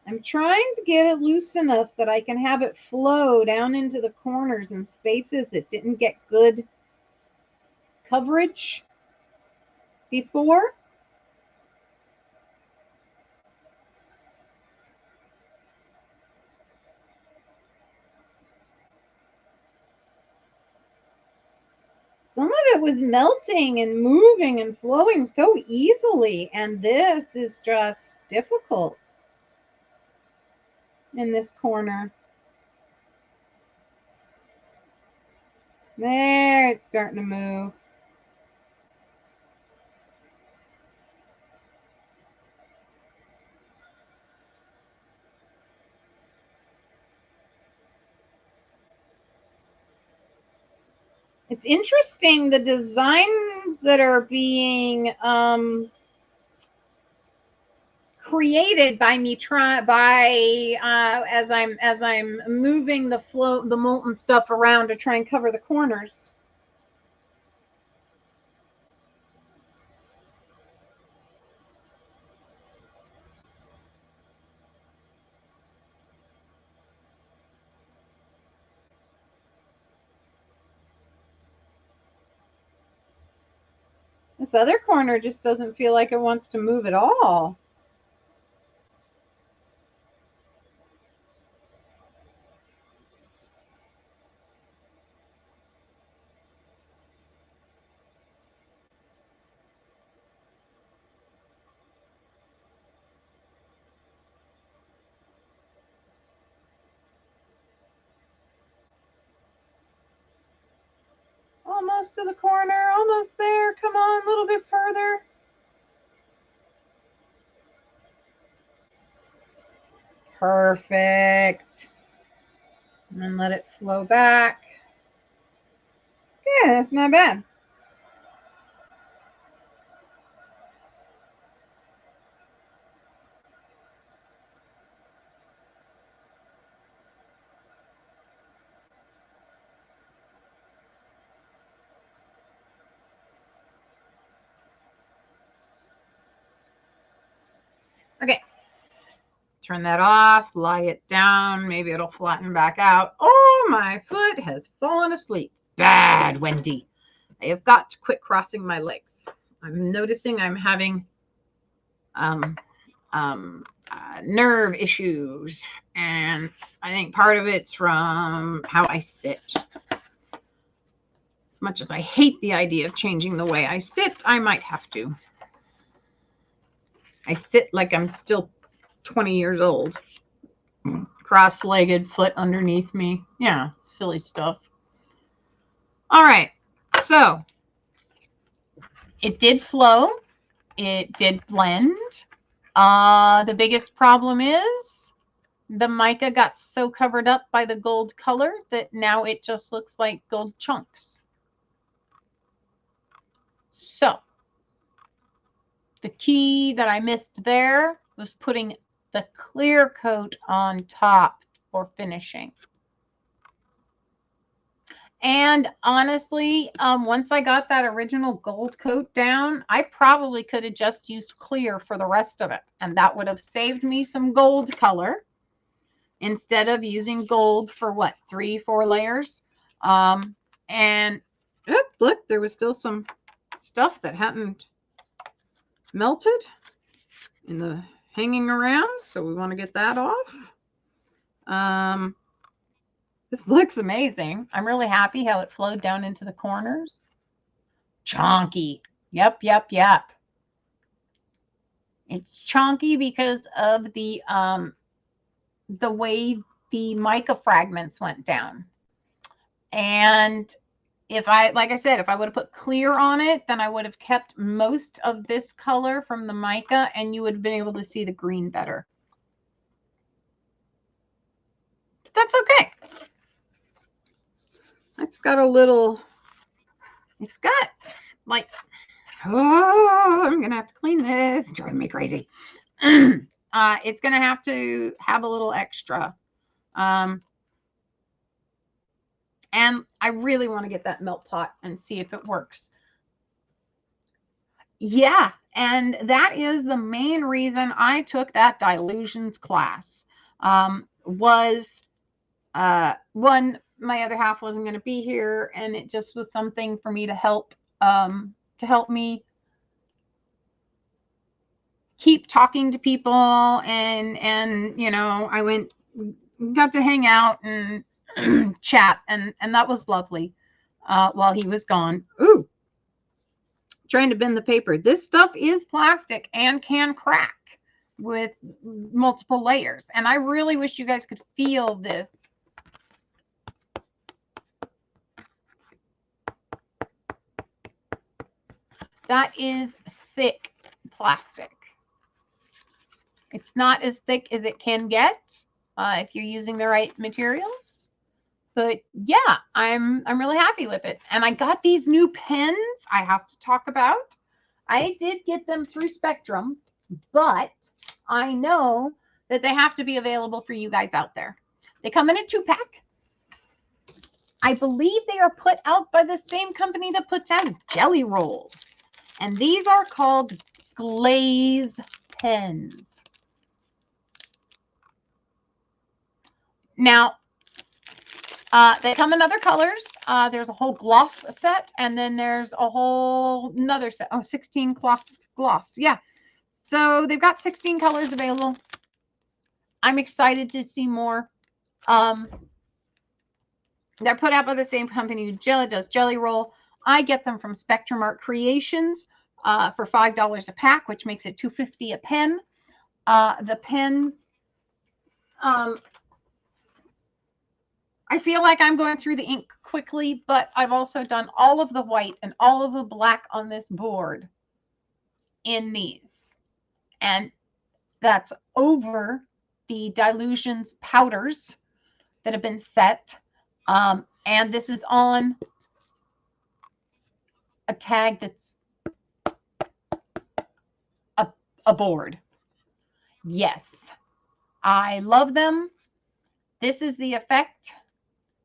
I'm trying to get it loose enough that I can have it flow down into the corners and spaces that didn't get good coverage before. Some of it was melting and moving and flowing so easily, and this is just difficult in this corner. There, it's starting to move. It's interesting, the designs that are being created by me as I'm moving the molten stuff around to try and cover the corners. This other corner just doesn't feel like it wants to move at all. Almost to the corner, almost there. Come on, a little bit further. Perfect. And then let it flow back. Yeah, that's not bad. Okay. Turn that off, lie it down. Maybe it'll flatten back out. Oh, my foot has fallen asleep. Bad, Wendy. I have got to quit crossing my legs. I'm noticing I'm having nerve issues, and I think part of it's from how I sit. As much as I hate the idea of changing the way I sit, I might have to. I sit like I'm still 20 years old. Cross-legged, foot underneath me. Yeah, silly stuff. All right, so it did flow. It did blend. The biggest problem is the mica got so covered up by the gold color that now it just looks like gold chunks. So the key that I missed there was putting the clear coat on top for finishing. And honestly, once I got that original gold coat down, I probably could have just used clear for the rest of it. And that would have saved me some gold color instead of using gold for what, 3-4 layers. And look, there was still some stuff that hadn't melted in the hanging around. So we want to get that off. This looks amazing. I'm really happy how it flowed down into the corners. Chonky. Yep. It's chonky because of the way the mica fragments went down. And if like I said, if I would have put clear on it, then I would have kept most of this color from the mica and you would have been able to see the green better. But that's okay. It's got a little, it's got like, oh, I'm going to have to clean this. It's driving me crazy. It's going to have a little extra. And I really want to get that melt pot and see if it works. Yeah, and that is the main reason I took that Dylusions class. Was one, my other half wasn't going to be here, and it just was something for me to help me keep talking to people, and you know, I got to hang out and chat, and that was lovely while he was gone. Ooh, trying to bend the paper. This stuff is plastic and can crack with multiple layers, and I really wish you guys could feel this. That is thick plastic. It's not as thick as it can get if you're using the right materials. But yeah, I'm really happy with it. And I got these new pens I have to talk about. I did get them through Spectrum, but I know that they have to be available for you guys out there. They come in a 2-pack. I believe they are put out by the same company that puts out Jelly Rolls. And these are called Glaze pens. Now, they come in other colors. There's a whole gloss set, and then there's a whole another set. Oh, 16 gloss. Yeah. So they've got 16 colors available. I'm excited to see more. They're put out by the same company who does Jelly Roll. I get them from Spectrum Art Creations for $5 a pack, which makes it $2.50 a pen. The pens, I I feel like I'm going through the ink quickly, but I've also done all of the white and all of the black on this board in these. And that's over the Dylusions powders that have been set. And this is on a tag that's a board. Yes, I love them. This is the effect.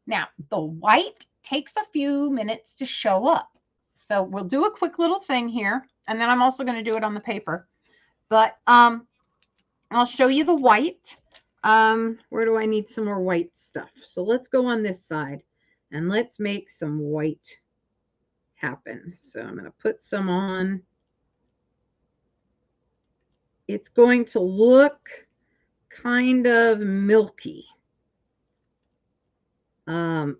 Now, the white takes a few minutes to show up. So we'll do a quick little thing here, and then I'm also going to do it on the paper. But I'll show you the white. Where do I need some more white stuff? So let's go on this side and let's make some white happen. So I'm going to put some on. It's going to look kind of milky. And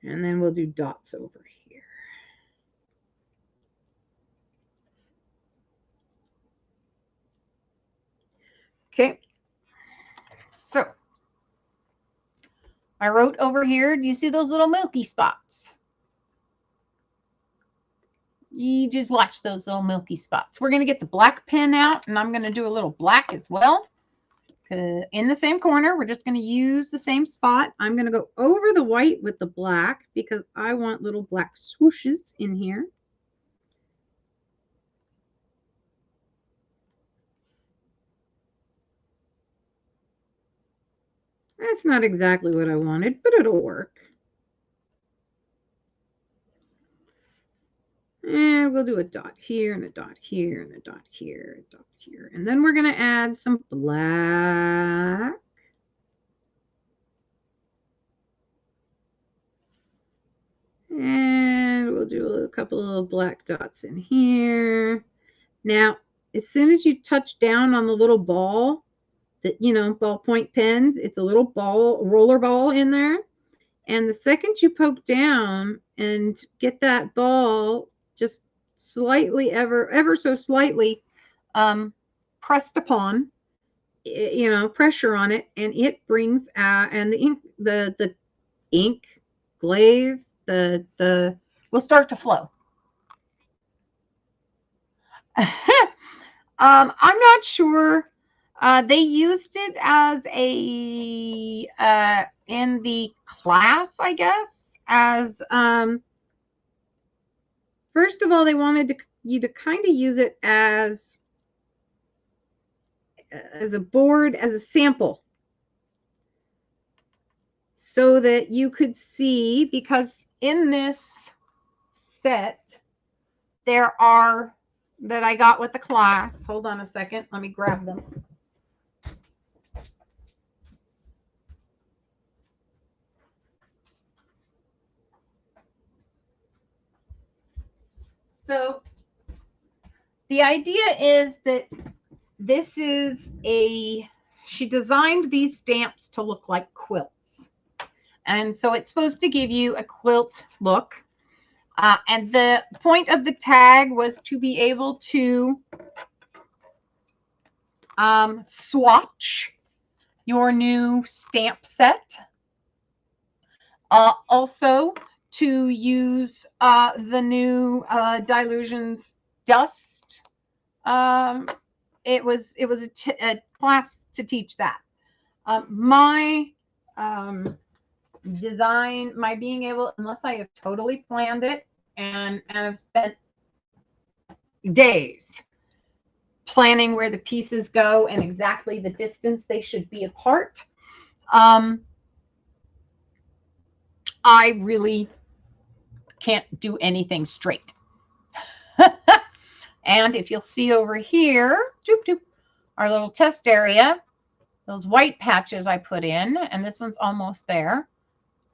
then we'll do dots over here. Okay. So I wrote over here, do you see those little milky spots? You just watch those little milky spots. We're going to get the black pen out, and I'm going to do a little black as well. In the same corner, we're just going to use the same spot. I'm going to go over the white with the black because I want little black swooshes in here. That's not exactly what I wanted, but it'll work. And we'll do a dot here and a dot here and a dot here, a dot here. And then we're going to add some black. And we'll do a couple of black dots in here. Now, as soon as you touch down on the little ball, that, you know, ballpoint pens, it's a little ball, roller ball in there. And the second you poke down and get that ball just slightly, ever so slightly pressed upon, you know, pressure on it, and it brings out, and the ink glaze, the will start to flow. I'm not sure. They used it as a in the class, I guess, as first of all, they wanted you to kind of use it as a board, as a sample, so that you could see, because in this set there are, that I got with the class. Hold on a second. Let me grab them. So the idea is that this is she designed these stamps to look like quilts. And so it's supposed to give you a quilt look. And the point of the tag was to be able to swatch your new stamp set. Also to use the new Dylusions dust. It was a class to teach that. My design, my being able, unless I have totally planned it and have spent days planning where the pieces go and exactly the distance they should be apart, I really can't do anything straight. And if you'll see over here, our little test area, those white patches I put in, and this one's almost there,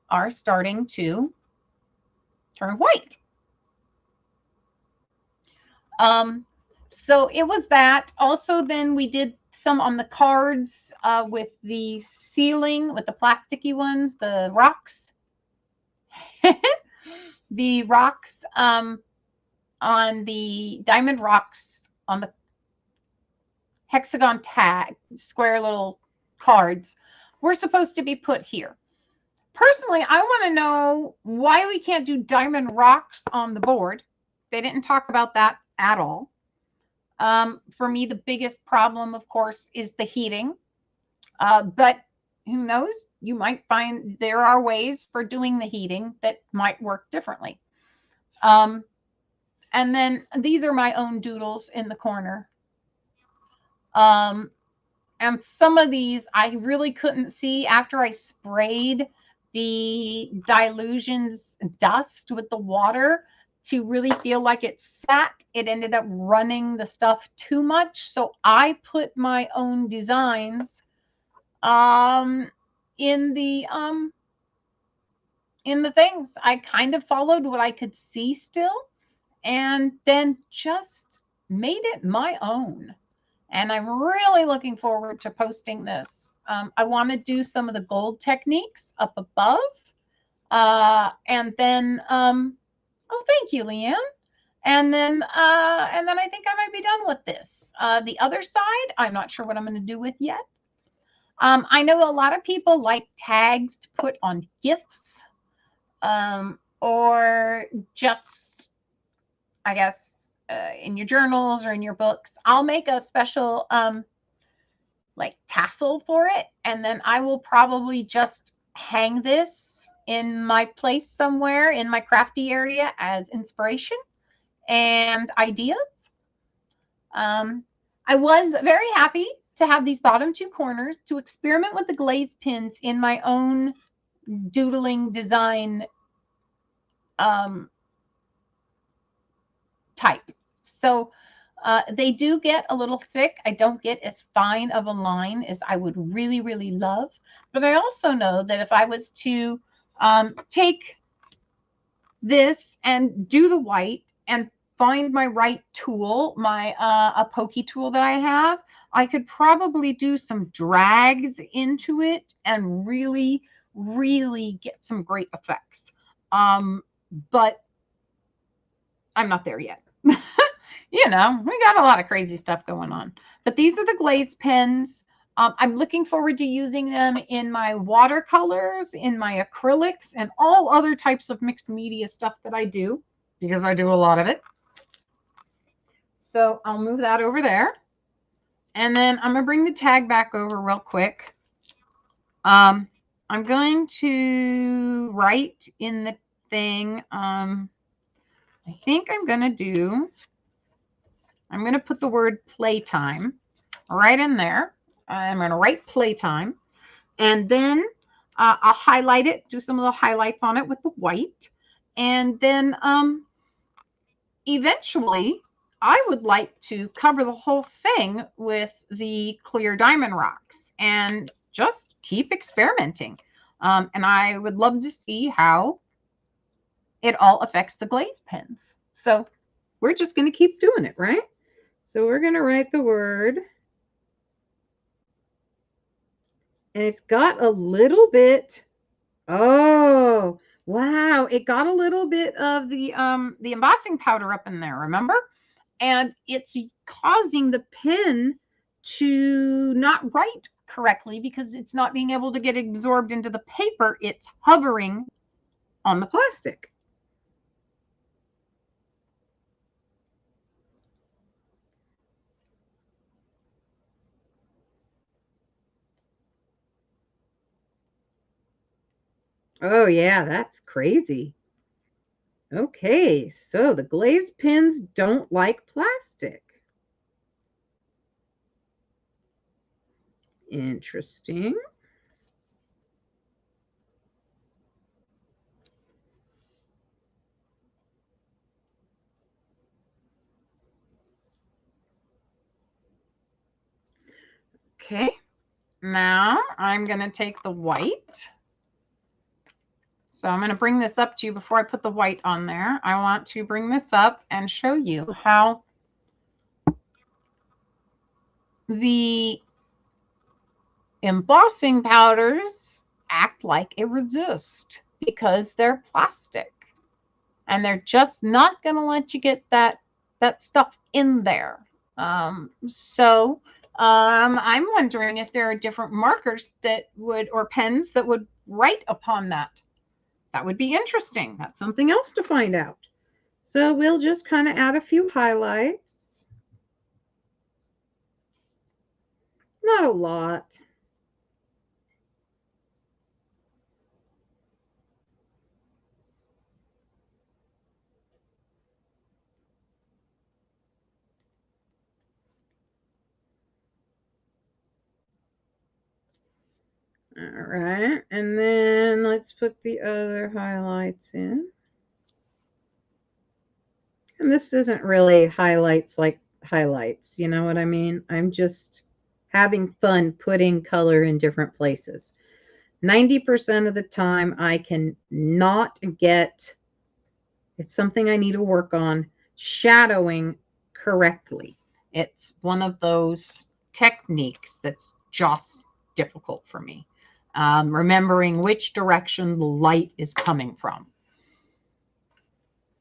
are starting to turn white. So it was that. Also, then we did some on the cards with the sealing, with the plasticky ones, the rocks. The rocks on the diamond rocks on the hexagon tag, square little cards, were supposed to be put here. Personally, I want to know why we can't do diamond rocks on the board. They didn't talk about that at all. For me, the biggest problem, of course, is the heating. But who knows? You might find there are ways for doing the heating that might work differently. And then these are my own doodles in the corner. And some of these I really couldn't see after I sprayed the Dylusions dust with the water to really feel like it sat. It ended up running the stuff too much. So I put my own designs in the things. I kind of followed what I could see still and then just made it my own. And I'm really looking forward to posting this. I want to do some of the gold techniques up above. And then, oh, thank you, Leanne. And then I think I might be done with this. The other side, I'm not sure what I'm going to do with yet. I know a lot of people like tags to put on gifts, or just, I guess, in your journals or in your books. I'll make a special like tassel for it, and then I will probably just hang this in my place somewhere in my crafty area as inspiration and ideas. I was very happy to have these bottom two corners to experiment with the glaze pins in my own doodling design type. So they do get a little thick. I don't get as fine of a line as I would really, really love. But I also know that if I was to take this and do the white and find my right tool, my a pokey tool that I have, I could probably do some drags into it and really, really get some great effects. But I'm not there yet. You know, we got a lot of crazy stuff going on. But these are the glaze pens. I'm looking forward to using them in my watercolors, in my acrylics, and all other types of mixed media stuff that I do, because I do a lot of it. So I'll move that over there. And then I'm going to bring the tag back over real quick. I'm going to write in the thing. I think I'm going to put the word playtime right in there. I'm going to write playtime, and then I'll highlight it, do some of the highlights on it with the white. And then eventually I would like to cover the whole thing with the clear diamond rocks and just keep experimenting. And I would love to see how it all affects the glaze pens. So we're just going to keep doing it, right? So we're going to write the word. And it's got a little bit. Oh, wow. It got a little bit of the embossing powder up in there, remember? And it's causing the pen to not write correctly because it's not being able to get absorbed into the paper. It's hovering on the plastic. Oh, yeah, that's crazy. Okay, so the glaze pens don't like plastic. Interesting. Okay, now I'm going to take the white. So I'm going to bring this up to you before I put the white on there. I want to bring this up and show you how the embossing powders act like a resist because they're plastic. And they're just not going to let you get that stuff in there. So I'm wondering if there are different markers that would, or pens that would write upon that. That would be interesting. That's something else to find out. So we'll just kind of add a few highlights. Not a lot. All right, and then let's put the other highlights in. And this isn't really highlights like highlights, you know what I mean? I'm just having fun putting color in different places. 90% of the time I can not get, it's something I need to work on, shadowing correctly. It's one of those techniques that's just difficult for me. Remembering which direction the light is coming from.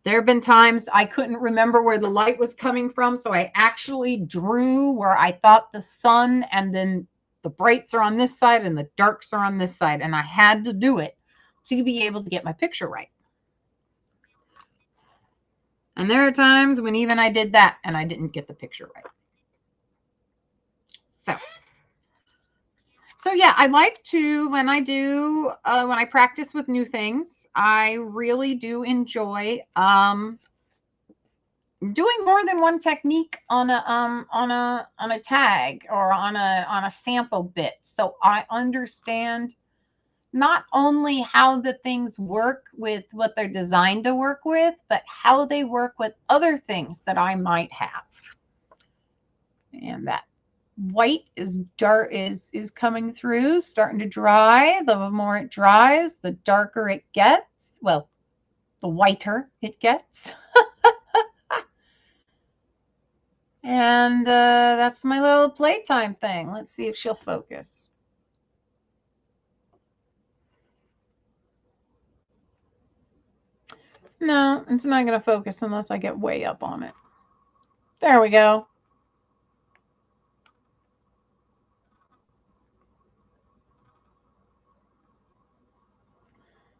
There have been times I couldn't remember where the light was coming from, so I actually drew where I thought the sun, and then the brights are on this side and the darks are on this side, and I had to do it to be able to get my picture right. And there are times when even I did that and I didn't get the picture right. So yeah, I like to, when I practice with new things, I really do enjoy doing more than one technique on a tag or on a sample bit. So I understand not only how the things work with what they're designed to work with, but how they work with other things that I might have. And that white is dark, is coming through, starting to dry. The more it dries, the darker it gets. Well, the whiter it gets. And that's my little playtime thing. Let's see if she'll focus. No, it's not going to focus unless I get way up on it. There we go.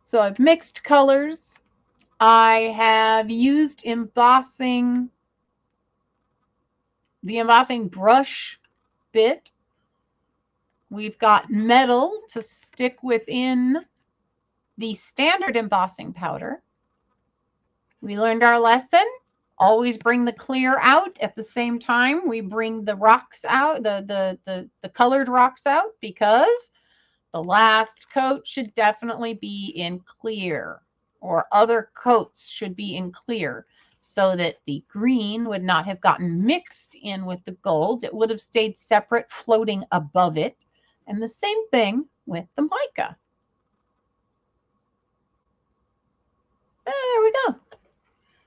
So I've mixed colors. I have used the embossing brush bit. We've got metal to stick within the standard embossing powder. We learned our lesson. Always bring the clear out at the same time we bring the rocks out, the colored rocks out, because the last coat should definitely be in clear, or other coats should be in clear, so that the green would not have gotten mixed in with the gold. It would have stayed separate, floating above it. And the same thing with the mica. There we go.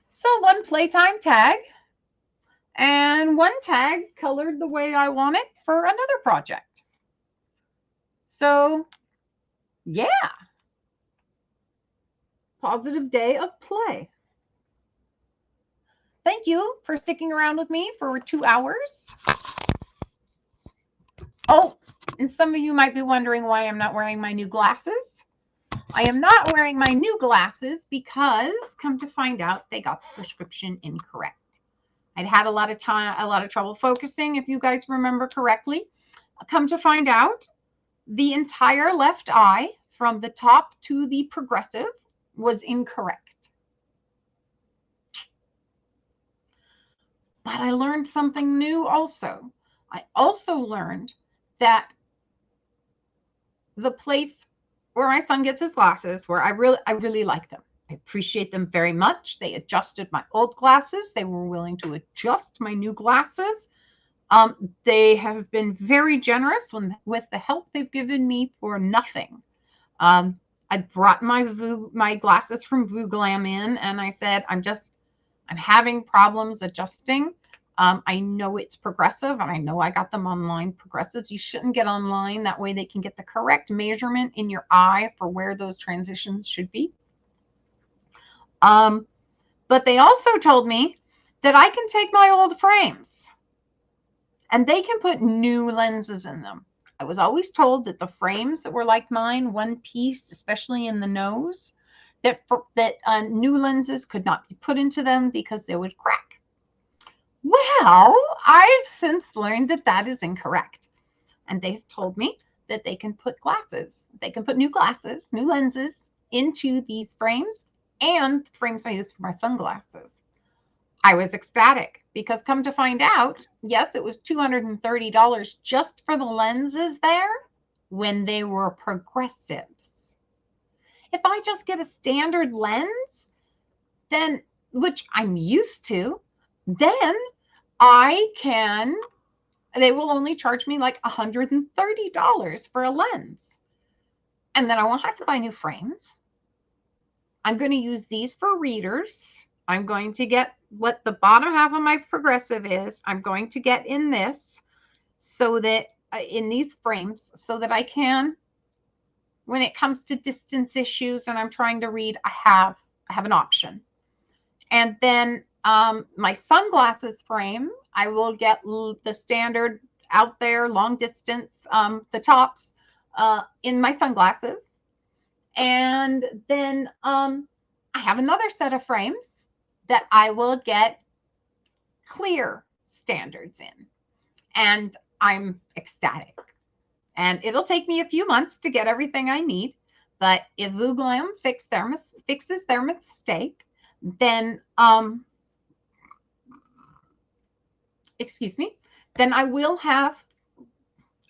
So one playtime tag and one tag colored the way I want it for another project. So yeah, positive day of play. Thank you for sticking around with me for 2 hours. Oh, and some of you might be wondering why I'm not wearing my new glasses. I am not wearing my new glasses because, come to find out, they got the prescription incorrect. I'd had a lot of trouble focusing, if you guys remember correctly. Come to find out, the entire left eye from the top to the progressive was incorrect. But I learned something new also. I also learned that the place where my son gets his glasses, where I really like them. I appreciate them very much. They adjusted my old glasses. They were willing to adjust my new glasses. They have been very generous with the help they've given me for nothing. I brought my glasses from VooGlam in, and I said, I'm having problems adjusting. I know it's progressive, and I know I got them online. Progressives, you shouldn't get online. That way they can get the correct measurement in your eye for where those transitions should be. But they also told me that I can take my old frames and they can put new lenses in them. I was always told that the frames that were like mine, one piece, especially in the nose, that new lenses could not be put into them because they would crack. Well, I've since learned that that is incorrect. And they've told me that they can put glasses. They can put new glasses, new lenses into these frames and the frames I use for my sunglasses. I was ecstatic because come to find out, yes, it was $230 just for the lenses there when they were progressives. If I just get a standard lens, then, which I'm used to, then they will only charge me like $130 for a lens. And then I won't have to buy new frames. I'm going to use these for readers. I'm going to get what the bottom half of my progressive is. I'm going to get in this so that in these frames so that I can, when it comes to distance issues and I'm trying to read, I have an option. And then my sunglasses frame, I will get the standard out there, long distance, the tops in my sunglasses. And then I have another set of frames that I will get clear standards in. And I'm ecstatic. And it'll take me a few months to get everything I need. But if Vuglam fixes their mistake, then then I will have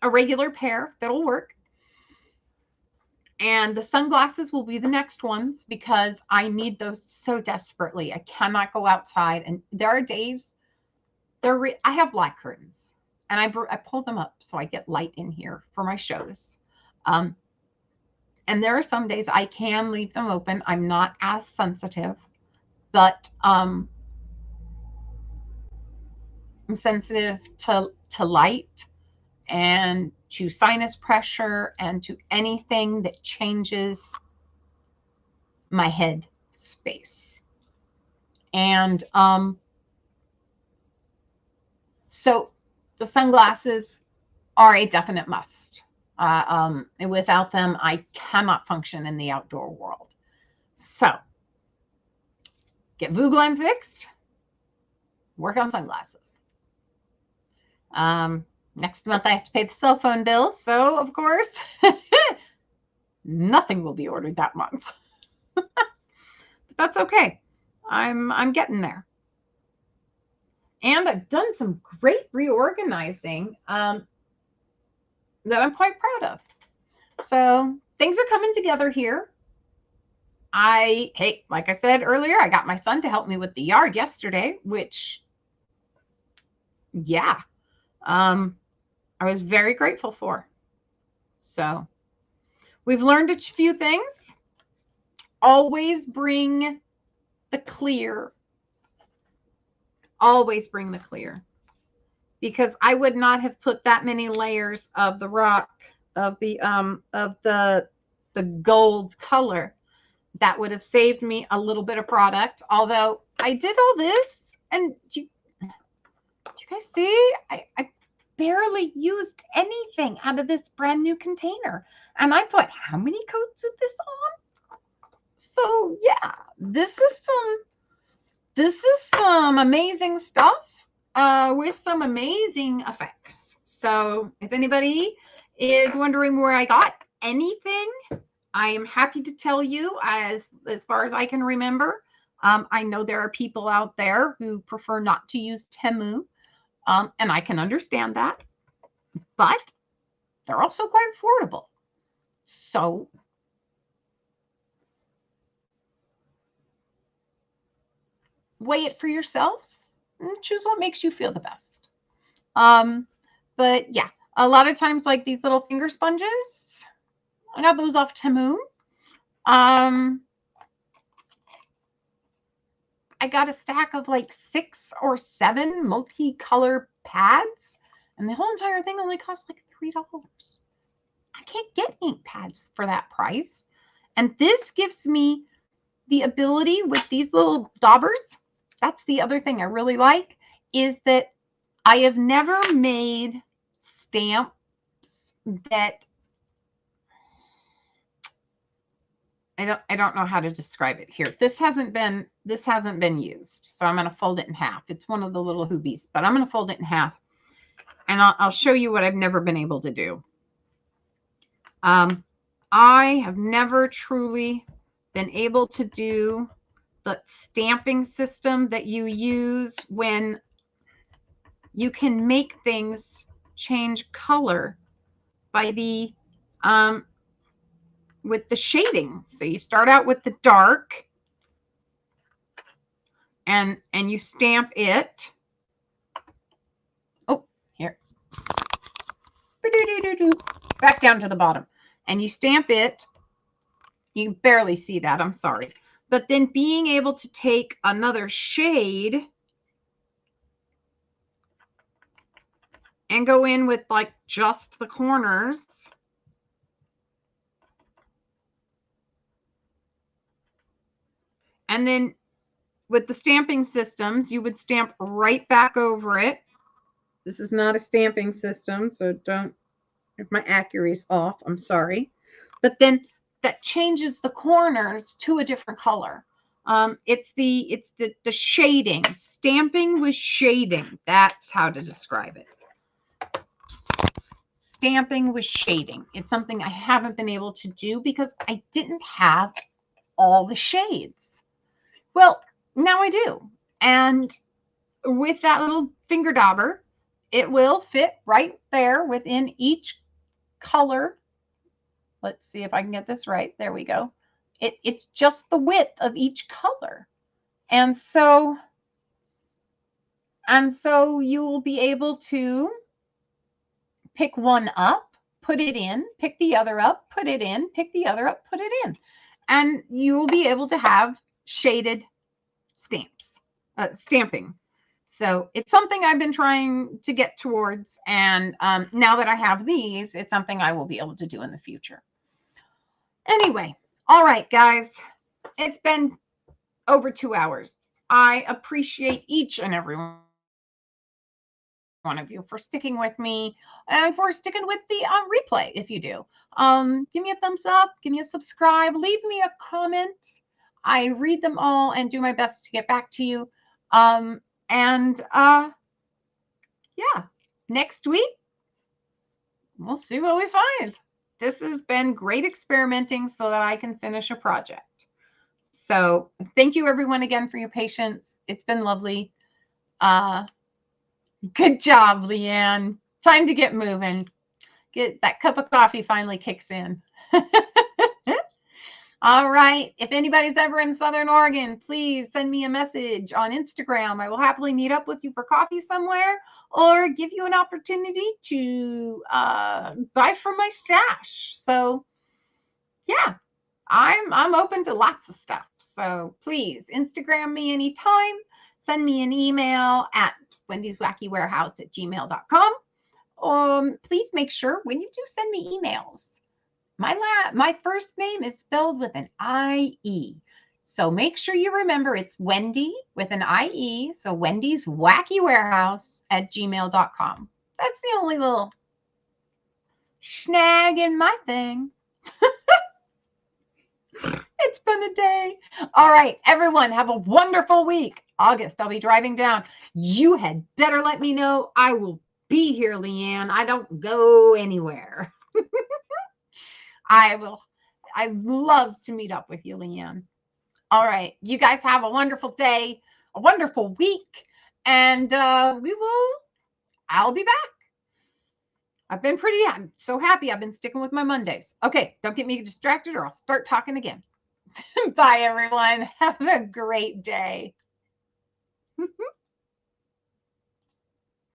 a regular pair that'll work. And the sunglasses will be the next ones because I need those so desperately. I cannot go outside. And there are days, I have black curtains and I pull them up so I get light in here for my shows. And there are some days I can leave them open. I'm not as sensitive, but I'm sensitive to light and to sinus pressure and to anything that changes my head space. And so the sunglasses are a definite must. Without them, I cannot function in the outdoor world. So get Vuglam fixed, work on sunglasses. Next month I have to pay the cell phone bill, so of course nothing will be ordered that month. But that's okay. I'm getting there. And I've done some great reorganizing that I'm quite proud of. So things are coming together here. Like I said earlier, I got my son to help me with the yard yesterday, which, yeah, I was very grateful for. So we've learned a few things. Always bring the clear. Always bring the clear. Because I would not have put that many layers of the rock, of the gold color. That would have saved me a little bit of product. Although I did all this, and do you guys see? I barely used anything out of this brand new container. And I put how many coats of this on? So yeah, this is some amazing stuff with some amazing effects. So if anybody is wondering where I got anything, I am happy to tell you as far as I can remember. I know there are people out there who prefer not to use Temu. And I can understand that, but they're also quite affordable. So weigh it for yourselves and choose what makes you feel the best. But yeah, a lot of times like these little finger sponges, I got those off Temu. I got a stack of like 6 or 7 multicolor pads, and the whole entire thing only cost like $3. I can't get ink pads for that price. And this gives me the ability with these little daubers. That's the other thing I really like, is that I have never made stamps that I don't know how to describe it here. This hasn't been used, so I'm going to fold it in half. It's one of the little hoobies, but I'm going to fold it in half, and I'll show you what I've never been able to do. I have never truly been able to do the stamping system that you use when you can make things change color by the with the shading. So you start out with the dark and you stamp it. Oh, here. Back down to the bottom. And you stamp it. You can barely see that, I'm sorry. But then being able to take another shade and go in with like just the corners. And then with the stamping systems, you would stamp right back over it. This is not a stamping system, so don't, if my accuracy's off, I'm sorry. But then that changes the corners to a different color. It's the shading. Stamping with shading. That's how to describe it. Stamping with shading. It's something I haven't been able to do because I didn't have all the shades. Well, now I do. And with that little finger dauber, it will fit right there within each color. Let's see if I can get this right. There we go. It's just the width of each color. And so you will be able to pick one up, put it in, pick the other up, put it in, pick the other up, put it in. And you will be able to have shaded stamps, stamping. So it's something I've been trying to get towards. And now that I have these, it's something I will be able to do in the future. Anyway, all right, guys, it's been over 2 hours. I appreciate each and every one of you for sticking with me and for sticking with the replay. If you do, give me a thumbs up, give me a subscribe, leave me a comment. I read them all and do my best to get back to you. Yeah, next week we'll see what we find. This has been great experimenting so that I can finish a project. So thank you everyone again for your patience. It's been lovely. Good job, Leanne. Time to get moving. Get that cup of coffee finally kicks in. All right. If anybody's ever in Southern Oregon, please send me a message on Instagram. I will happily meet up with you for coffee somewhere or give you an opportunity to buy from my stash. So yeah, I'm open to lots of stuff. So please Instagram me anytime. Send me an email at wendyswackywarehouse@gmail.com. Please make sure when you do send me emails, my first name is spelled with an I-E. So make sure you remember it's Wendy with an I-E. So Wendy's Wacky Warehouse @gmail.com. That's the only little snag in my thing. It's been a day. All right, everyone, have a wonderful week. August, I'll be driving down. You had better let me know. I will be here, Leanne. I don't go anywhere. I'd love to meet up with you, Leanne. All right, you guys have a wonderful day, a wonderful week, and I'll be back. I'm so happy I've been sticking with my Mondays. Okay, don't get me distracted or I'll start talking again. Bye, everyone. Have a great day.